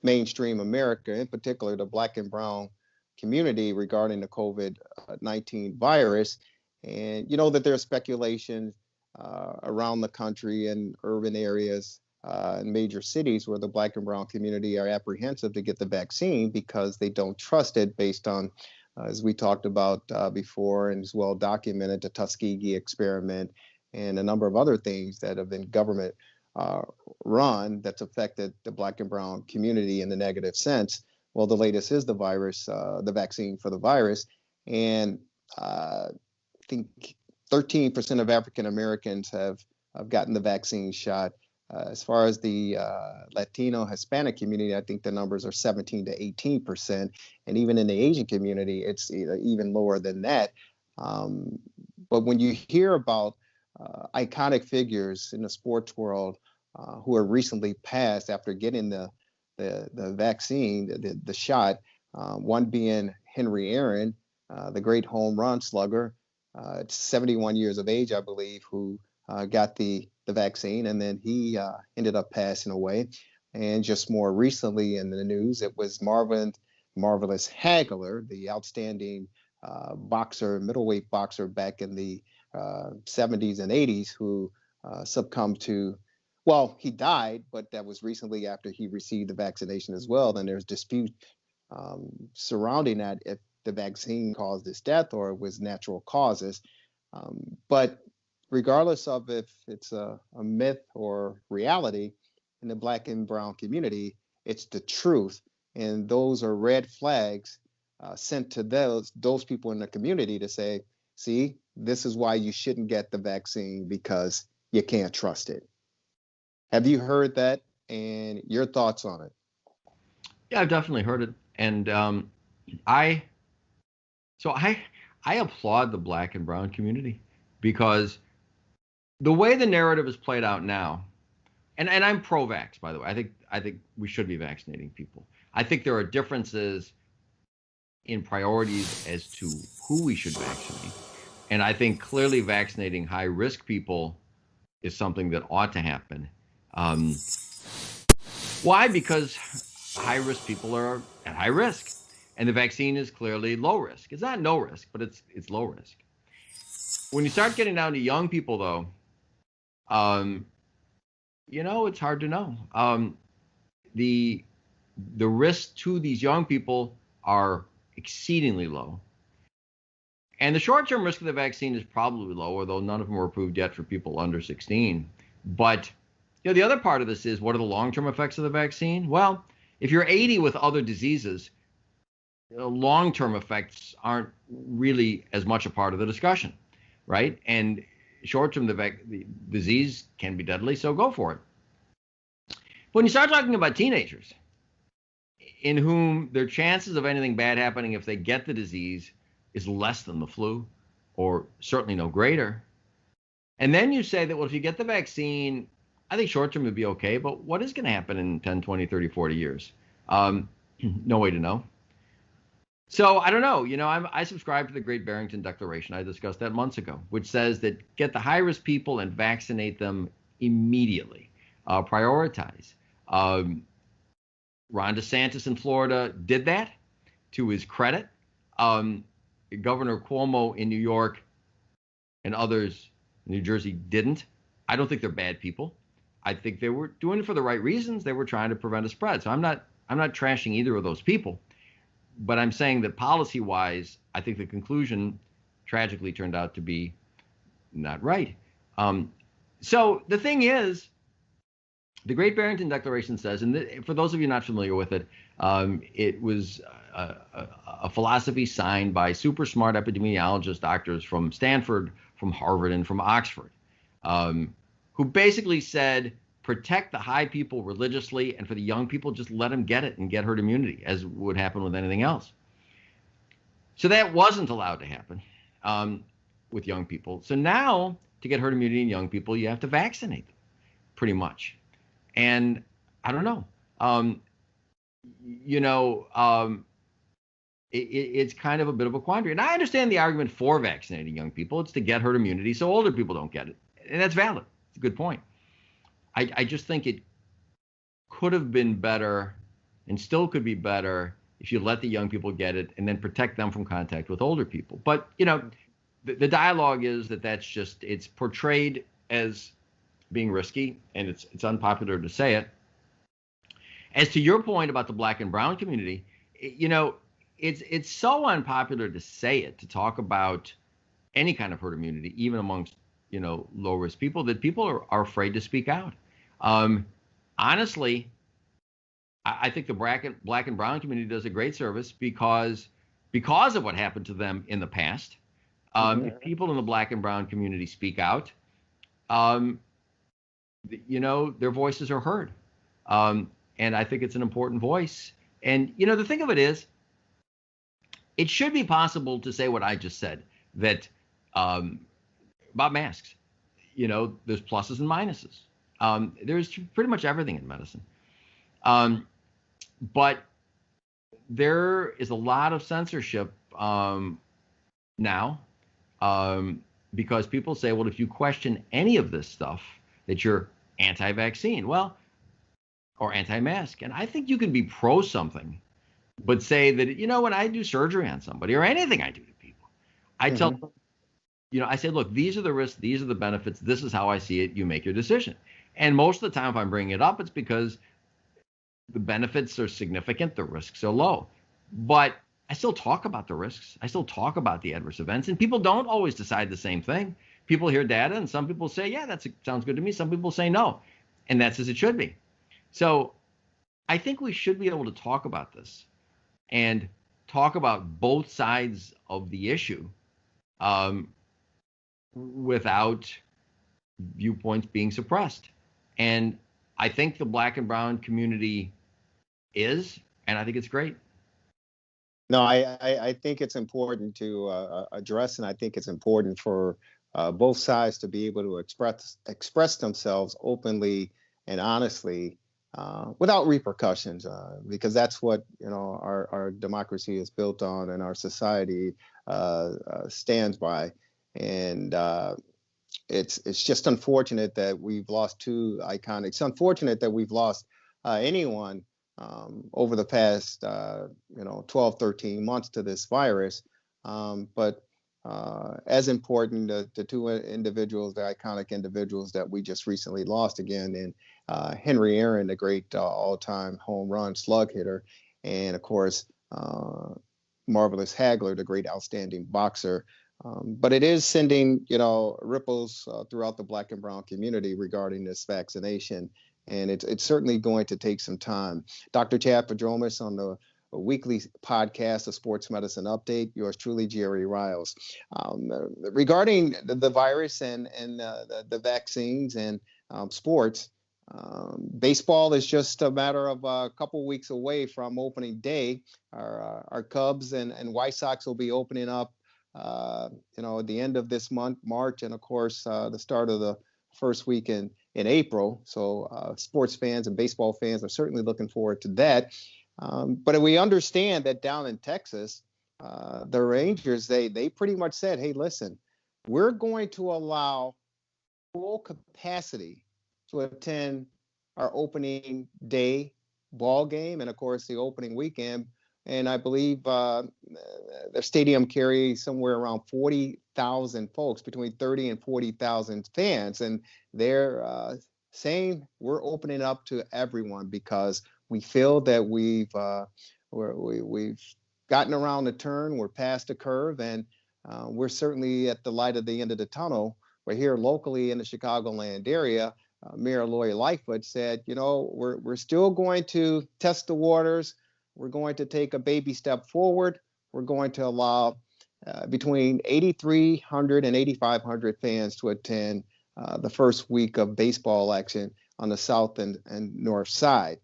mainstream America, in particular the Black and brown community, regarding the COVID-19 virus. And you know that there's speculation around the country and urban areas in major cities where the Black and brown community are apprehensive to get the vaccine because they don't trust it, based on, as we talked about before and is well documented, the Tuskegee experiment and a number of other things that have been government run that's affected the Black and brown community in the negative sense. Well, the latest is the virus, the vaccine for the virus. And I think 13% of African Americans have gotten the vaccine shot. As far as the Latino Hispanic community, I think the numbers are 17 to 18%. And even in the Asian community, it's even lower than that. But when you hear about iconic figures in the sports world who are recently passed after getting the vaccine, the shot, one being Henry Aaron, the great home run slugger, 71 years of age, I believe, who got the vaccine, and then he ended up passing away. And just more recently in the news, it was Marvelous Hagler, the outstanding boxer, middleweight boxer back in the 70s and 80s, who succumbed to, well, he died, but that was recently after he received the vaccination as well. Then there's dispute surrounding that, if the vaccine caused his death or it was natural causes. But regardless of if it's a myth or reality, in the Black and brown community, it's the truth. And those are red flags sent to those people in the community to say, see, this is why you shouldn't get the vaccine, because you can't trust it. Have you heard that, and your thoughts on it?
Yeah, I've definitely heard it. And I applaud the Black and brown community, because the way the narrative is played out now, and I'm pro-vax, by the way. I think we should be vaccinating people. I think there are differences in priorities as to who we should vaccinate. And I think clearly vaccinating high-risk people is something that ought to happen. Why? Because high-risk people are at high risk, and the vaccine is clearly low risk. It's not no risk, but it's low risk. When you start getting down to young people, though, it's hard to know. The risks to these young people are exceedingly low. And the short-term risk of the vaccine is probably low, although none of them were approved yet for people under 16. But the other part of this is, what are the long-term effects of the vaccine? Well, if you're 80 with other diseases, long-term effects aren't really as much a part of the discussion, right? And short-term, the disease can be deadly, so go for it. When you start talking about teenagers, in whom their chances of anything bad happening if they get the disease is less than the flu, or certainly no greater, and then you say that, well, if you get the vaccine, I think short-term would be okay, but what is going to happen in 10, 20, 30, 40 years? No way to know. So I don't know. I subscribe to the Great Barrington Declaration. I discussed that months ago, which says that get the high-risk people and vaccinate them immediately. Prioritize. Ron DeSantis in Florida did that, to his credit. Governor Cuomo in New York and others in New Jersey didn't. I don't think they're bad people. I think they were doing it for the right reasons. They were trying to prevent a spread. So I'm not trashing either of those people. But I'm saying that policy-wise, I think the conclusion tragically turned out to be not right. So the thing is, the Great Barrington Declaration says, and for those of you not familiar with it, it was a philosophy signed by super smart epidemiologist doctors from Stanford, from Harvard, and from Oxford, who basically said, protect the high people religiously, and for the young people, just let them get it and get herd immunity, as would happen with anything else. So that wasn't allowed to happen with young people. So now to get herd immunity in young people, you have to vaccinate them pretty much. And I don't know, it's kind of a bit of a quandary. And I understand the argument for vaccinating young people. It's to get herd immunity so older people don't get it. And that's valid. It's a good point. I just think it could have been better and still could be better if you let the young people get it and then protect them from contact with older people. But, the dialogue is it's portrayed as being risky, and it's unpopular to say it. As to your point about the Black and brown community, it's so unpopular to say it, to talk about any kind of herd immunity, even amongst, low risk people, that people are afraid to speak out. Honestly, I think the Black and brown community does a great service because of what happened to them in the past. If people in the Black and brown community speak out, their voices are heard. And I think it's an important voice. And, the thing of it is, it should be possible to say what I just said, that about masks, there's pluses and minuses. There's pretty much everything in medicine. But there is a lot of censorship now because people say, well, if you question any of this stuff, that you're anti-vaccine, or anti-mask. And I think you can be pro something, but say that, when I do surgery on somebody or anything I do to people, I tell them, I say, look, these are the risks, these are the benefits, this is how I see it, you make your decision. And most of the time, if I'm bringing it up, it's because the benefits are significant, the risks are low. But I still talk about the risks. I still talk about the adverse events, and people don't always decide the same thing. People hear data, and some people say, yeah, that sounds good to me. Some people say no, and that's as it should be. So I think we should be able to talk about this and talk about both sides of the issue without viewpoints being suppressed. And I think the Black and brown community is, and I think it's great.
No, I think it's important to address, and I think it's important for both sides to be able to express themselves openly and honestly without repercussions, because that's what our democracy is built on and our society stands by. And it's just unfortunate that we've lost two iconic. It's unfortunate that we've lost anyone over the past 12, 13 months to this virus. But as important, the two individuals, the iconic individuals that we just recently lost again, and Henry Aaron, the great all-time home run slug hitter, and of course, Marvelous Hagler, the great outstanding boxer. But it is sending, ripples throughout the Black and brown community regarding this vaccination. And it's certainly going to take some time. Dr. Chad Padromas on the weekly podcast, The Sports Medicine Update. Yours truly, Jerry Riles. Regarding the virus and the vaccines and sports, baseball is just a matter of a couple weeks away from opening day. Our Cubs and White Sox will be opening up, at the end of this month, March, and of course, the start of the first week in April. So sports fans and baseball fans are certainly looking forward to that. But we understand that down in Texas, the Rangers, they pretty much said, hey, listen, we're going to allow full capacity to attend our opening day ball game and, of course, the opening weekend. And I believe the stadium carries somewhere around 40,000 folks, between 30 and 40,000 fans. And they're saying we're opening up to everyone because we feel that we've gotten around the turn, we're past the curve, and we're certainly at the light at the end of the tunnel. We're here locally in the Chicagoland area. Mayor Lori Lightfoot said, we're still going to test the waters. We're going to take a baby step forward. We're going to allow between 8,300 and 8,500 fans to attend the first week of baseball action on the south and north side,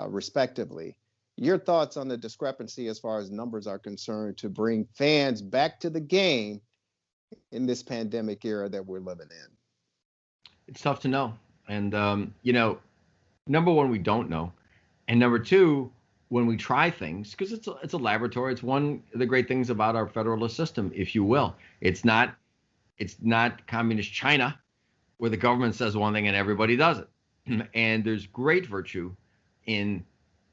respectively. your thoughts on the discrepancy as far as numbers are concerned to bring fans back to the game in this pandemic era that we're living in?
It's tough to know. And, number one, we don't know. And number two, when we try things, because it's a laboratory, it's one of the great things about our federalist system, if you will. It's not communist China where the government says one thing and everybody does it. And there's great virtue in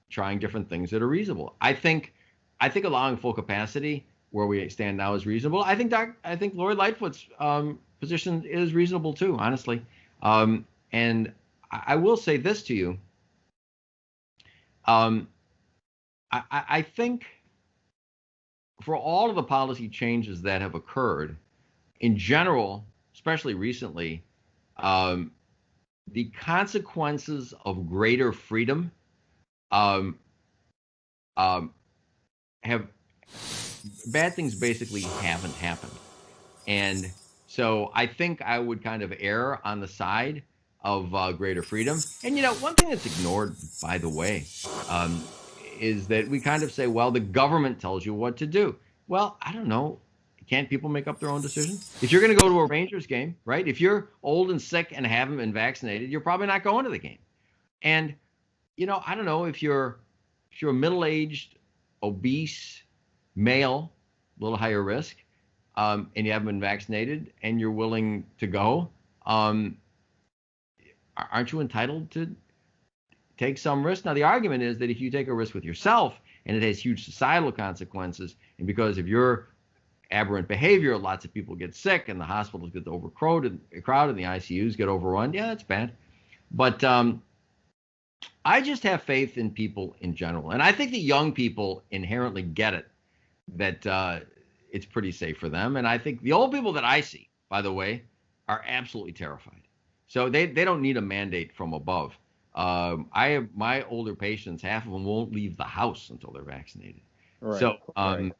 trying different things that are reasonable. I think allowing full capacity where we stand now is reasonable. I think Lori Lightfoot's position is reasonable too, honestly. And I will say this to you. I think for all of the policy changes that have occurred, in general, especially recently, the consequences of greater freedom have bad things basically haven't happened. And so I think I would kind of err on the side of greater freedom. And, one thing that's ignored, by the way, is that we kind of say, well, the government tells you what to do. Well, I don't know. Can't people make up their own decisions? If you're going to go to a Rangers game, right? If you're old and sick and haven't been vaccinated, you're probably not going to the game. And, I don't know, if you're a middle-aged, obese male, a little higher risk, and you haven't been vaccinated and you're willing to go, aren't you entitled to take some risk? Now, the argument is that if you take a risk with yourself and it has huge societal consequences, and because of your aberrant behavior, lots of people get sick and the hospitals get overcrowded, and the ICUs get overrun, yeah, that's bad. But I just have faith in people in general. And I think the young people inherently get it, that it's pretty safe for them. And I think the old people that I see, by the way, are absolutely terrified. So they don't need a mandate from above. I have my older patients, half of them won't leave the house until they're vaccinated.
Right.
So,
Right.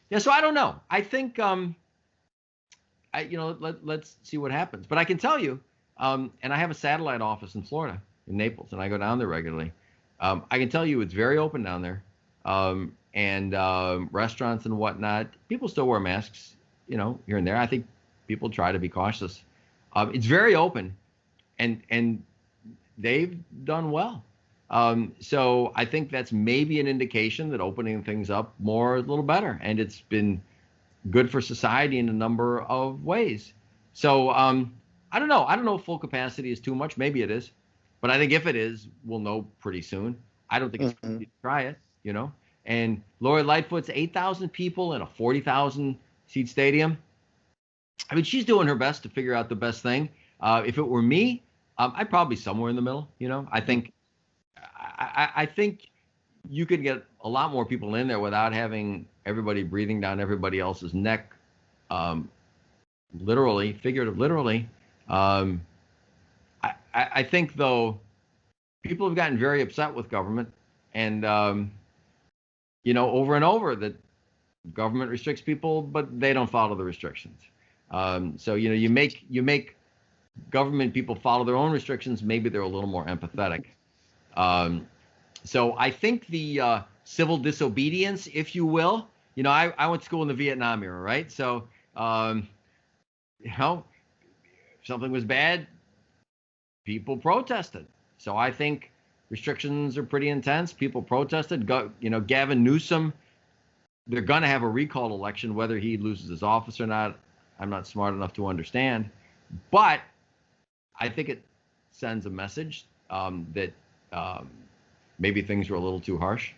yeah, so I don't know. I think, let's see what happens. But I can tell you, and I have a satellite office in Florida, in Naples, and I go down there regularly. I can tell you it's very open down there. And restaurants and whatnot, people still wear masks, here and there. I think people try to be cautious. It's very open, and they've done well. So I think that's maybe an indication that opening things up more is a little better, and it's been good for society in a number of ways. So I don't know. I don't know if full capacity is too much. Maybe it is, but I think if it is, we'll know pretty soon. I don't think it's easy to try it, And Lori Lightfoot's 8,000 people in a 40,000 seat stadium. I mean, she's doing her best to figure out the best thing. If it were me, I'd probably be somewhere in the middle. I think you could get a lot more people in there without having everybody breathing down everybody else's neck, literally, literally. I think, though, people have gotten very upset with government, and over and over, that government restricts people, but they don't follow the restrictions. So you make government people follow their own restrictions. Maybe they're a little more empathetic. So I think the civil disobedience, if you will, I went to school in the Vietnam era, right? So, if something was bad, people protested. So I think restrictions are pretty intense. People protested. Gavin Newsom, they're going to have a recall election, whether he loses his office or not. I'm not smart enough to understand. But I think it sends a message that maybe things were a little too harsh.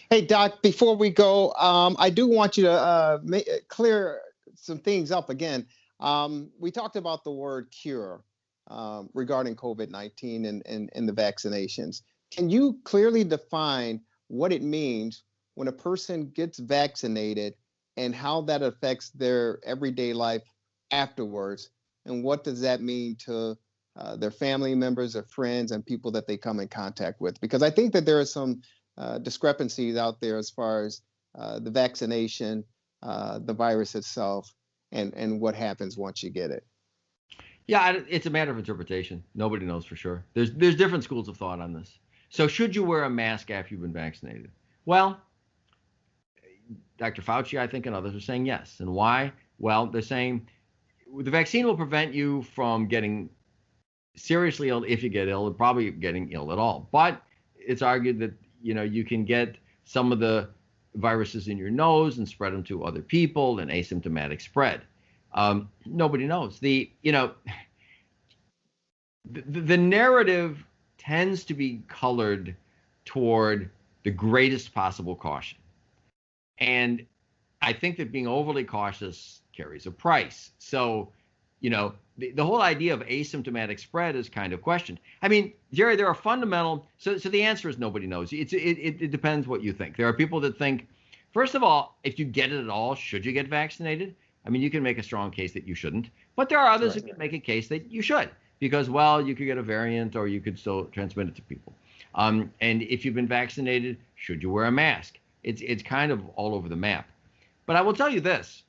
Hey, Doc, before we go, I do want you to clear some things up again. We talked about the word cure regarding COVID-19 and the vaccinations. Can you clearly define what it means when a person gets vaccinated and how that affects their everyday life afterwards? And what does that mean to their family members, their friends, and people that they come in contact with? Because I think that there are some discrepancies out there as far as the vaccination, the virus itself, and what happens once you get it.
Yeah, it's a matter of interpretation. Nobody knows for sure. There's different schools of thought on this. So should you wear a mask after you've been vaccinated? Well, Dr. Fauci, I think, and others are saying yes. And why? Well, they're saying the vaccine will prevent you from getting seriously ill if you get ill, probably getting ill at all. But it's argued that, you can get some of the viruses in your nose and spread them to other people, and asymptomatic spread. Nobody knows. The narrative tends to be colored toward the greatest possible caution. And I think that being overly cautious carries a price. So, the whole idea of asymptomatic spread is kind of questioned. I mean, Jerry, there are fundamental. So the answer is nobody knows. It depends what you think. There are people that think, first of all, if you get it at all, should you get vaccinated? I mean, you can make a strong case that you shouldn't, but there are others who can make a case that you should, because, well, you could get a variant or you could still transmit it to people. And if you've been vaccinated, should you wear a mask? It's kind of all over the map. But I will tell you this,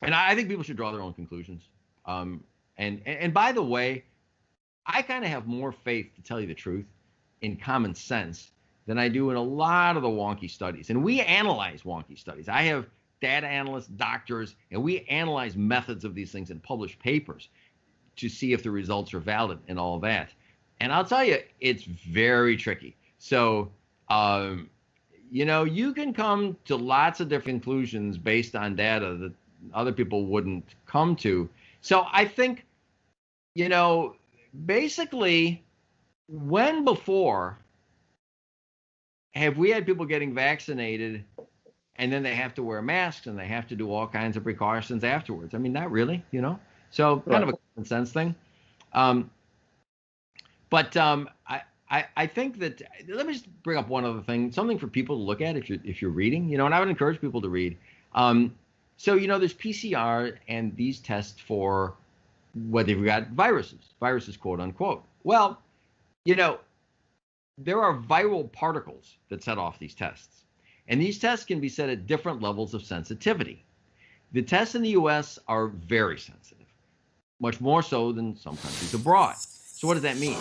and I think people should draw their own conclusions. And by the way, I kind of have more faith, to tell you the truth, in common sense than I do in a lot of the wonky studies. And we analyze wonky studies. I have data analysts, doctors, and we analyze methods of these things and publish papers to see if the results are valid and all that. And I'll tell you, it's very tricky. So, you can come to lots of different conclusions based on data that other people wouldn't come to. So I think, basically, when before have we had people getting vaccinated and then they have to wear masks and they have to do all kinds of precautions afterwards? I mean, not really, So kind of a common sense thing. But I think that, let me just bring up one other thing, something for people to look at if you're reading, and I would encourage people to read. So, there's PCR and these tests for whether you've got viruses, quote unquote. Well, there are viral particles that set off these tests. And these tests can be set at different levels of sensitivity. The tests in the US are very sensitive, much more so than some countries abroad. So what does that mean?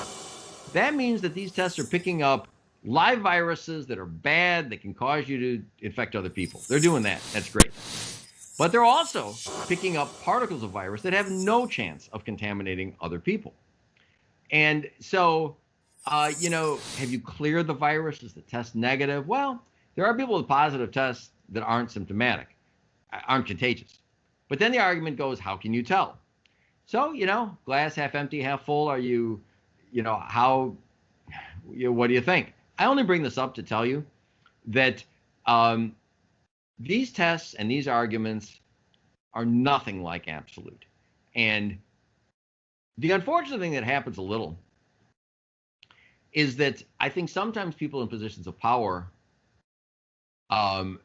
That means that these tests are picking up live viruses that are bad, that can cause you to infect other people. They're doing that. That's great. But they're also picking up particles of virus that have no chance of contaminating other people. And so, have you cleared the virus? Is the test negative? Well, there are people with positive tests that aren't symptomatic, aren't contagious. But then the argument goes, how can you tell? So, glass half empty, half full. Are you, what do you think? I only bring this up to tell you that these tests and these arguments are nothing like absolute. And the unfortunate thing that happens a little is that I think sometimes people in positions of power want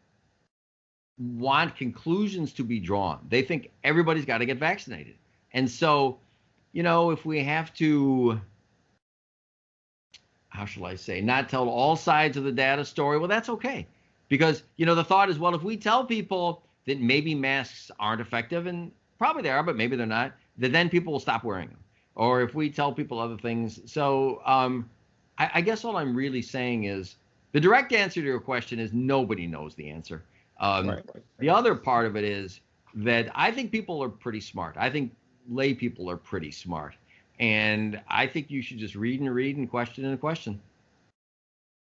conclusions to be drawn. They think everybody's got to get vaccinated. And so, if we have to, how shall I say, not tell all sides of the data story, well, that's okay. Because, the thought is, well, if we tell people that maybe masks aren't effective, and probably they are, but maybe they're not, then people will stop wearing them. Or if we tell people other things. So I guess all I'm really saying is the direct answer to your question is nobody knows the answer. The other part of it is that I think people are pretty smart. I think lay people are pretty smart. And I think you should just read and question.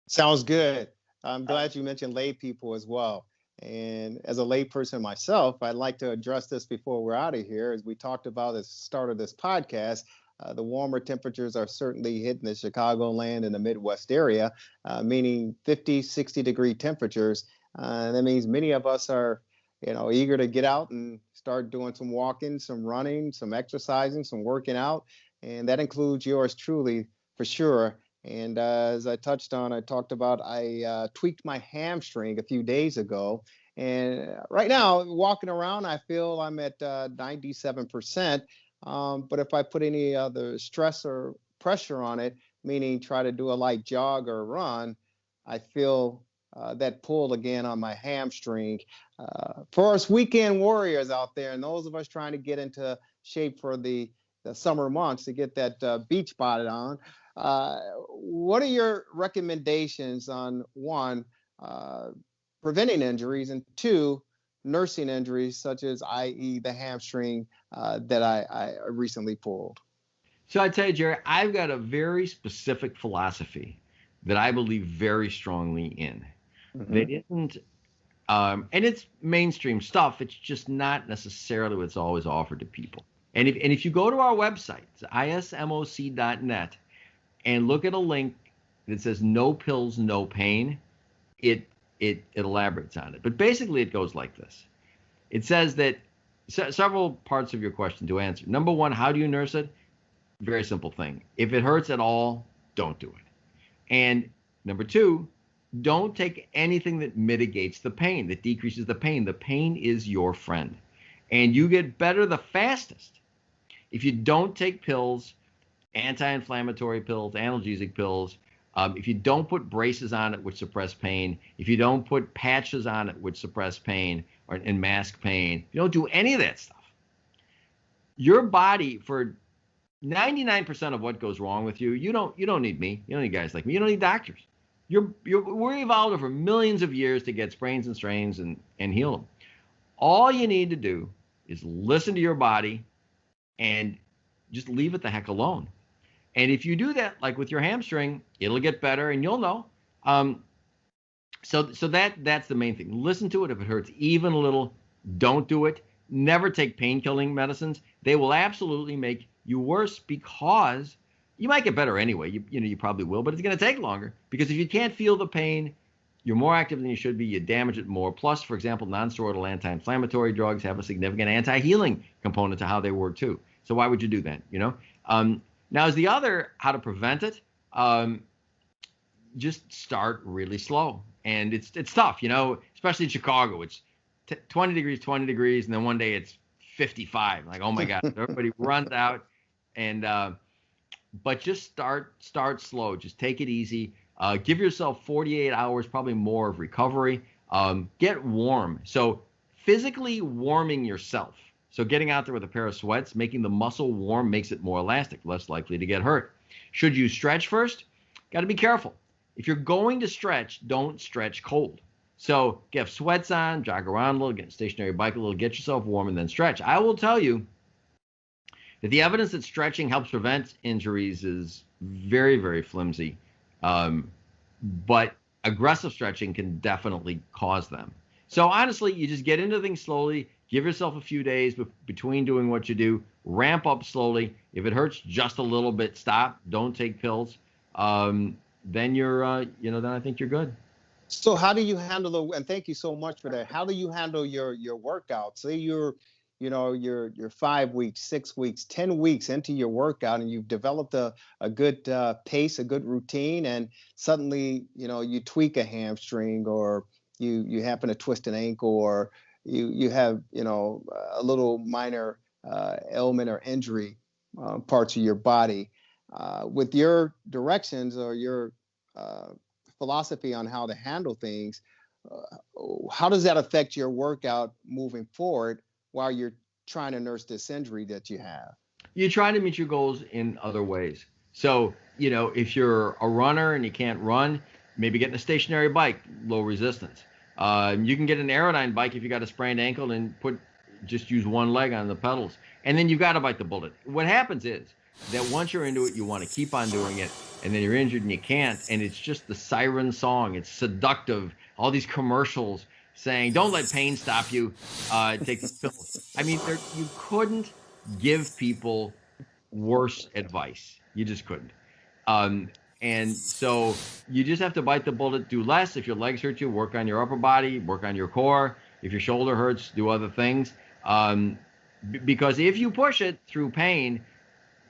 Sounds good. I'm glad you mentioned lay people as well. And as a lay person myself, I'd like to address this before we're out of here. As we talked about at the start of this podcast, the warmer temperatures are certainly hitting the Chicagoland and the Midwest area, meaning 50, 60-degree temperatures. That means many of us are, eager to get out and start doing some walking, some running, some exercising, some working out. And that includes yours truly, for sure. And as I talked about, I tweaked my hamstring a few days ago. And right now, walking around, I feel I'm at 97%. But if I put any other stress or pressure on it, meaning try to do a light jog or run, I feel that pull again on my hamstring. For us weekend warriors out there, and those of us trying to get into shape for the summer months to get that beach body on, What are your recommendations on one, preventing injuries, and two, nursing injuries, such as, i.e., the hamstring that I recently pulled?
So I tell you, Jerry, I've got a very specific philosophy that I believe very strongly in. That isn't, and it's mainstream stuff. It's just not necessarily what's always offered to people. And if you go to our website, it's ismoc.net, and look at a link that says "No pills, no pain," it elaborates on it. But basically, it goes like this. It says that several parts of your question to answer. Number one, how do you nurse it? Very simple thing. If it hurts at all, don't do it. And number two, don't take anything that mitigates the pain, that decreases the pain. The pain is your friend. And you get better the fastest if you don't take pills, anti-inflammatory pills, analgesic pills, if you don't put braces on it which suppress pain, if you don't put patches on it which suppress pain and mask pain, if you don't do any of that stuff, your body, for 99% of what goes wrong with you, you don't need me. You don't need guys like me. You don't need doctors. We're evolved over millions of years to get sprains and strains and heal them. All you need to do is listen to your body and just leave it the heck alone. And if you do that, like with your hamstring, it'll get better and you'll know. So that's the main thing. Listen to it. If it hurts even a little, don't do it. Never take pain-killing medicines. They will absolutely make you worse, because you might get better anyway. You probably will, but it's going to take longer, because if you can't feel the pain, you're more active than you should be. You damage it more. Plus, for example, non-steroidal anti-inflammatory drugs have a significant anti-healing component to how they work too. So why would you do that? Now, is the other how to prevent it? Just start really slow, and it's tough. Especially in Chicago, it's 20 degrees, and then one day it's 55. Like, oh my God, everybody runs out. And but just start slow. Just take it easy. Give yourself 48 hours, probably more, of recovery. Get warm. So physically warming yourself. So getting out there with a pair of sweats, making the muscle warm, makes it more elastic, less likely to get hurt. Should you stretch first? Got to be careful. If you're going to stretch, don't stretch cold. So get sweats on, jog around a little, get a stationary bike a little, get yourself warm, and then stretch. I will tell you that the evidence that stretching helps prevent injuries is very, very flimsy. But aggressive stretching can definitely cause them. So honestly, you just get into things slowly, give yourself a few days between doing what you do, ramp up slowly. If it hurts just a little bit, stop, don't take pills. Then then I think you're good.
So how do you handle and thank you so much for that. How do you handle your workout? Say you're 5 weeks, 6 weeks, 10 weeks into your workout, and you've developed a good pace, a good routine, and suddenly, you tweak a hamstring, or you happen to twist an ankle, or you have, a little minor ailment or injury, parts of your body. With your directions or your philosophy on how to handle things, how does that affect your workout moving forward while you're trying to nurse this injury that you have?
You're trying to meet your goals in other ways. So, if you're a runner and you can't run, maybe getting a stationary bike, low resistance. You can get an Aerodyne bike if you got a sprained ankle and just use one leg on the pedals. And then you've got to bite the bullet. What happens is that once you're into it, you want to keep on doing it, and then you're injured and you can't, and it's just the siren song. It's seductive. All these commercials saying, don't let pain stop you, take these pills. I mean, you couldn't give people worse advice. You just couldn't. And so you just have to bite the bullet, do less. If your legs hurt you, work on your upper body, work on your core. If your shoulder hurts, do other things. Because if you push it through pain,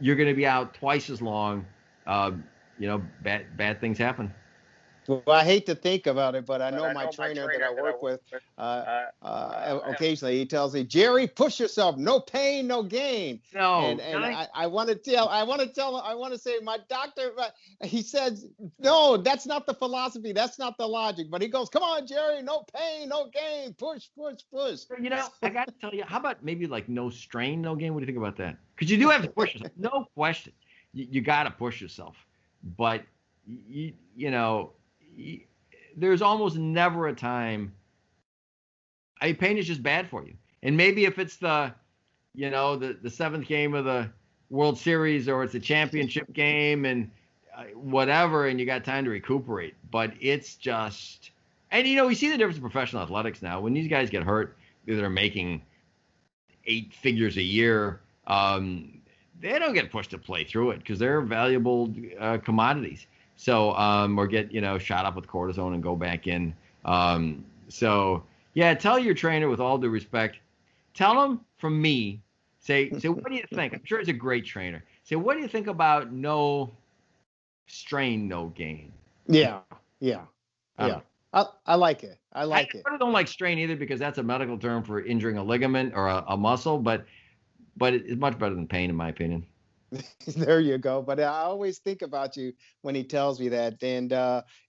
you're going to be out twice as long. Bad things happen.
Well, I hate to think about it, but I know my trainer that I work with, occasionally he tells me, Jerry, push yourself. No pain, no gain.
No,
and I want to say, my doctor, he says, no, that's not the philosophy. That's not the logic. But he goes, come on, Jerry, no pain, no gain. Push, push, push.
I got to tell you, how about maybe like no strain, no gain? What do you think about that? Because you do have to push yourself. No question. You got to push yourself. but there's almost never a time. Pain is just bad for you. And maybe if it's the seventh game of the World Series, or it's a championship game and whatever, and you got time to recuperate. But it's just, and we see the difference in professional athletics now. When these guys get hurt, they're making 8 figures a year. They don't get pushed to play through it because they're valuable commodities. So, or get, shot up with cortisone and go back in. So yeah, tell your trainer with all due respect, tell him from me, say, what do you think? I'm sure he's a great trainer. Say, what do you think about no strain, no gain?
Yeah. I like it. I
don't like strain either, because that's a medical term for injuring a ligament or a muscle, but it's much better than pain, in my opinion.
There you go. But I always think about you when he tells me that. And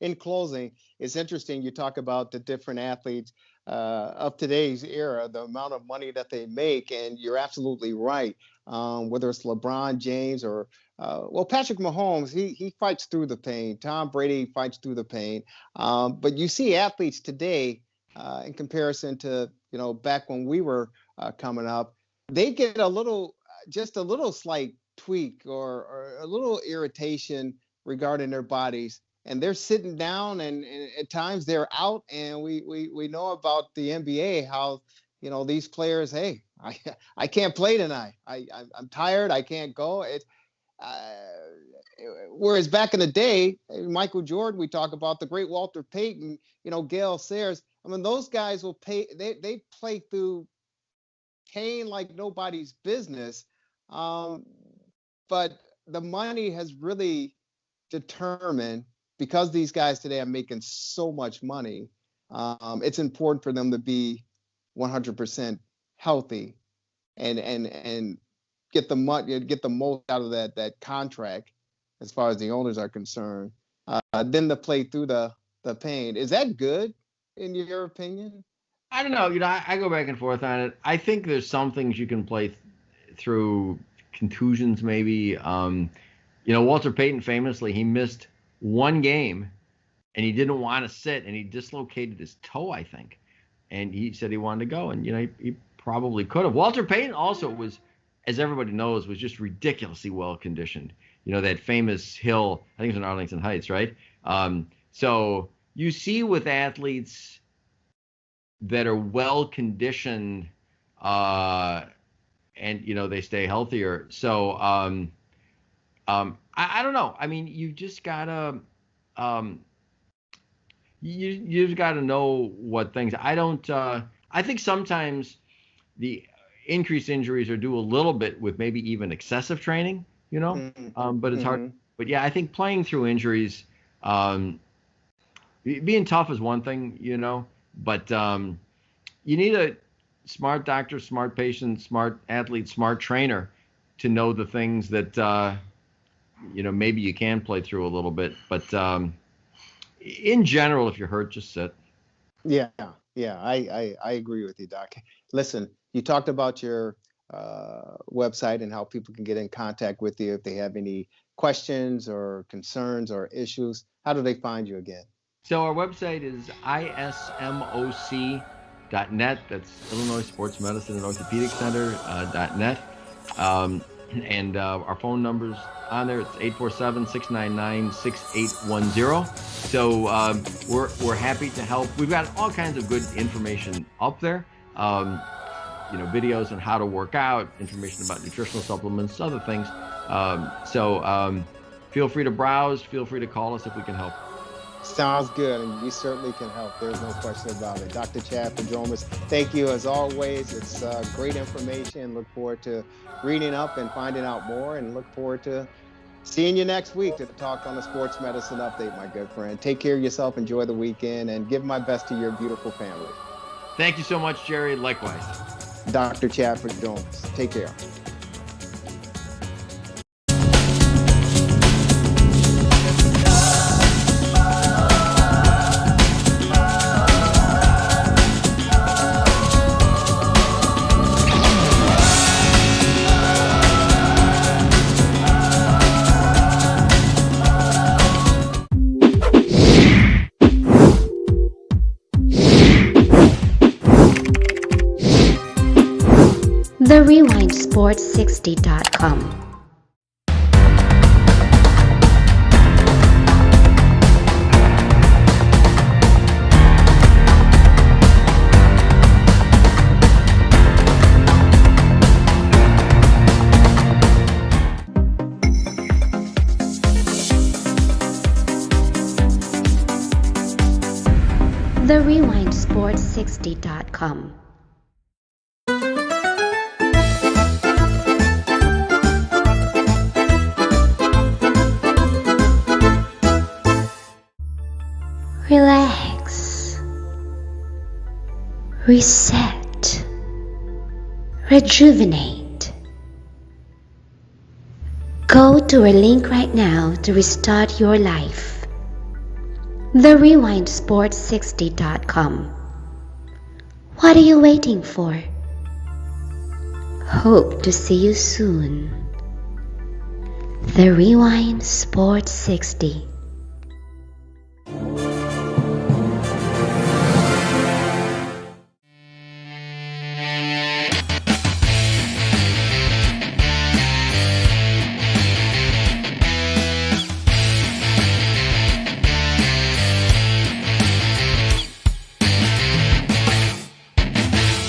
in closing, it's interesting. You talk about the different athletes of today's era, the amount of money that they make. And you're absolutely right. Whether it's LeBron James or, Patrick Mahomes, he fights through the pain. Tom Brady fights through the pain. But you see athletes today, in comparison to, back when we were coming up, they get just a little slight tweak or a little irritation regarding their bodies, and they're sitting down, and at times they're out. And we know about the NBA, how these players, hey, I can't play tonight, I'm tired, I can't go. Whereas back in the day, Michael Jordan, we talk about the great Walter Payton, Gale Sayers. I mean, those guys they play through pain like nobody's business. But the money has really determined, because these guys today are making so much money, it's important for them to be 100% healthy and get the most out of that contract, as far as the owners are concerned, than to play through the pain. Is that good in your opinion?
I don't know. I go back and forth on it. I think there's some things you can play through. Contusions, maybe. Walter Payton famously, he missed one game and he didn't want to sit, and he dislocated his toe, I think. And he said he wanted to go, and he probably could have. Walter Payton also was, as everybody knows, was just ridiculously well conditioned. That famous hill, I think it was in Arlington Heights, right? So you see with athletes that are well conditioned, and they stay healthier. So I don't know. I mean, you just gotta you just gotta know what things. I think sometimes the increased injuries are due a little bit with maybe even excessive training. But it's hard. But yeah, I think playing through injuries, being tough is one thing, but you need a smart doctor, smart patient, smart athlete, smart trainer to know the things that, maybe you can play through a little bit. But in general, if you're hurt, just sit.
Yeah, I agree with you, Doc. Listen, you talked about your website and how people can get in contact with you if they have any questions or concerns or issues. How do they find you again?
So our website is ismoc.net. That's Illinois Sports Medicine and Orthopedic Center.net. And our phone number's on there. It's 847-699-6810. So we're happy to help. We've got all kinds of good information up there. Videos on how to work out, information about nutritional supplements, other things. So feel free to browse. Feel free to call us if we can help.
Sounds good, and you certainly can help. There's no question about it. Dr. Chad Prodromos, thank you as always. It's great information. Look forward to reading up and finding out more, and look forward to seeing you next week to talk on the Sports Medicine Update, my good friend. Take care of yourself, enjoy the weekend, and give my best to your beautiful family.
Thank you so much, Jerry. Likewise.
Dr. Chad Prodromos. Take care.
TRS60.com. TheRewindSports60.com. Relax, reset, rejuvenate. Go to our link right now to restart your life. TheRewindSports60.com. What are you waiting for? Hope to see you soon. The Rewind Sports 60.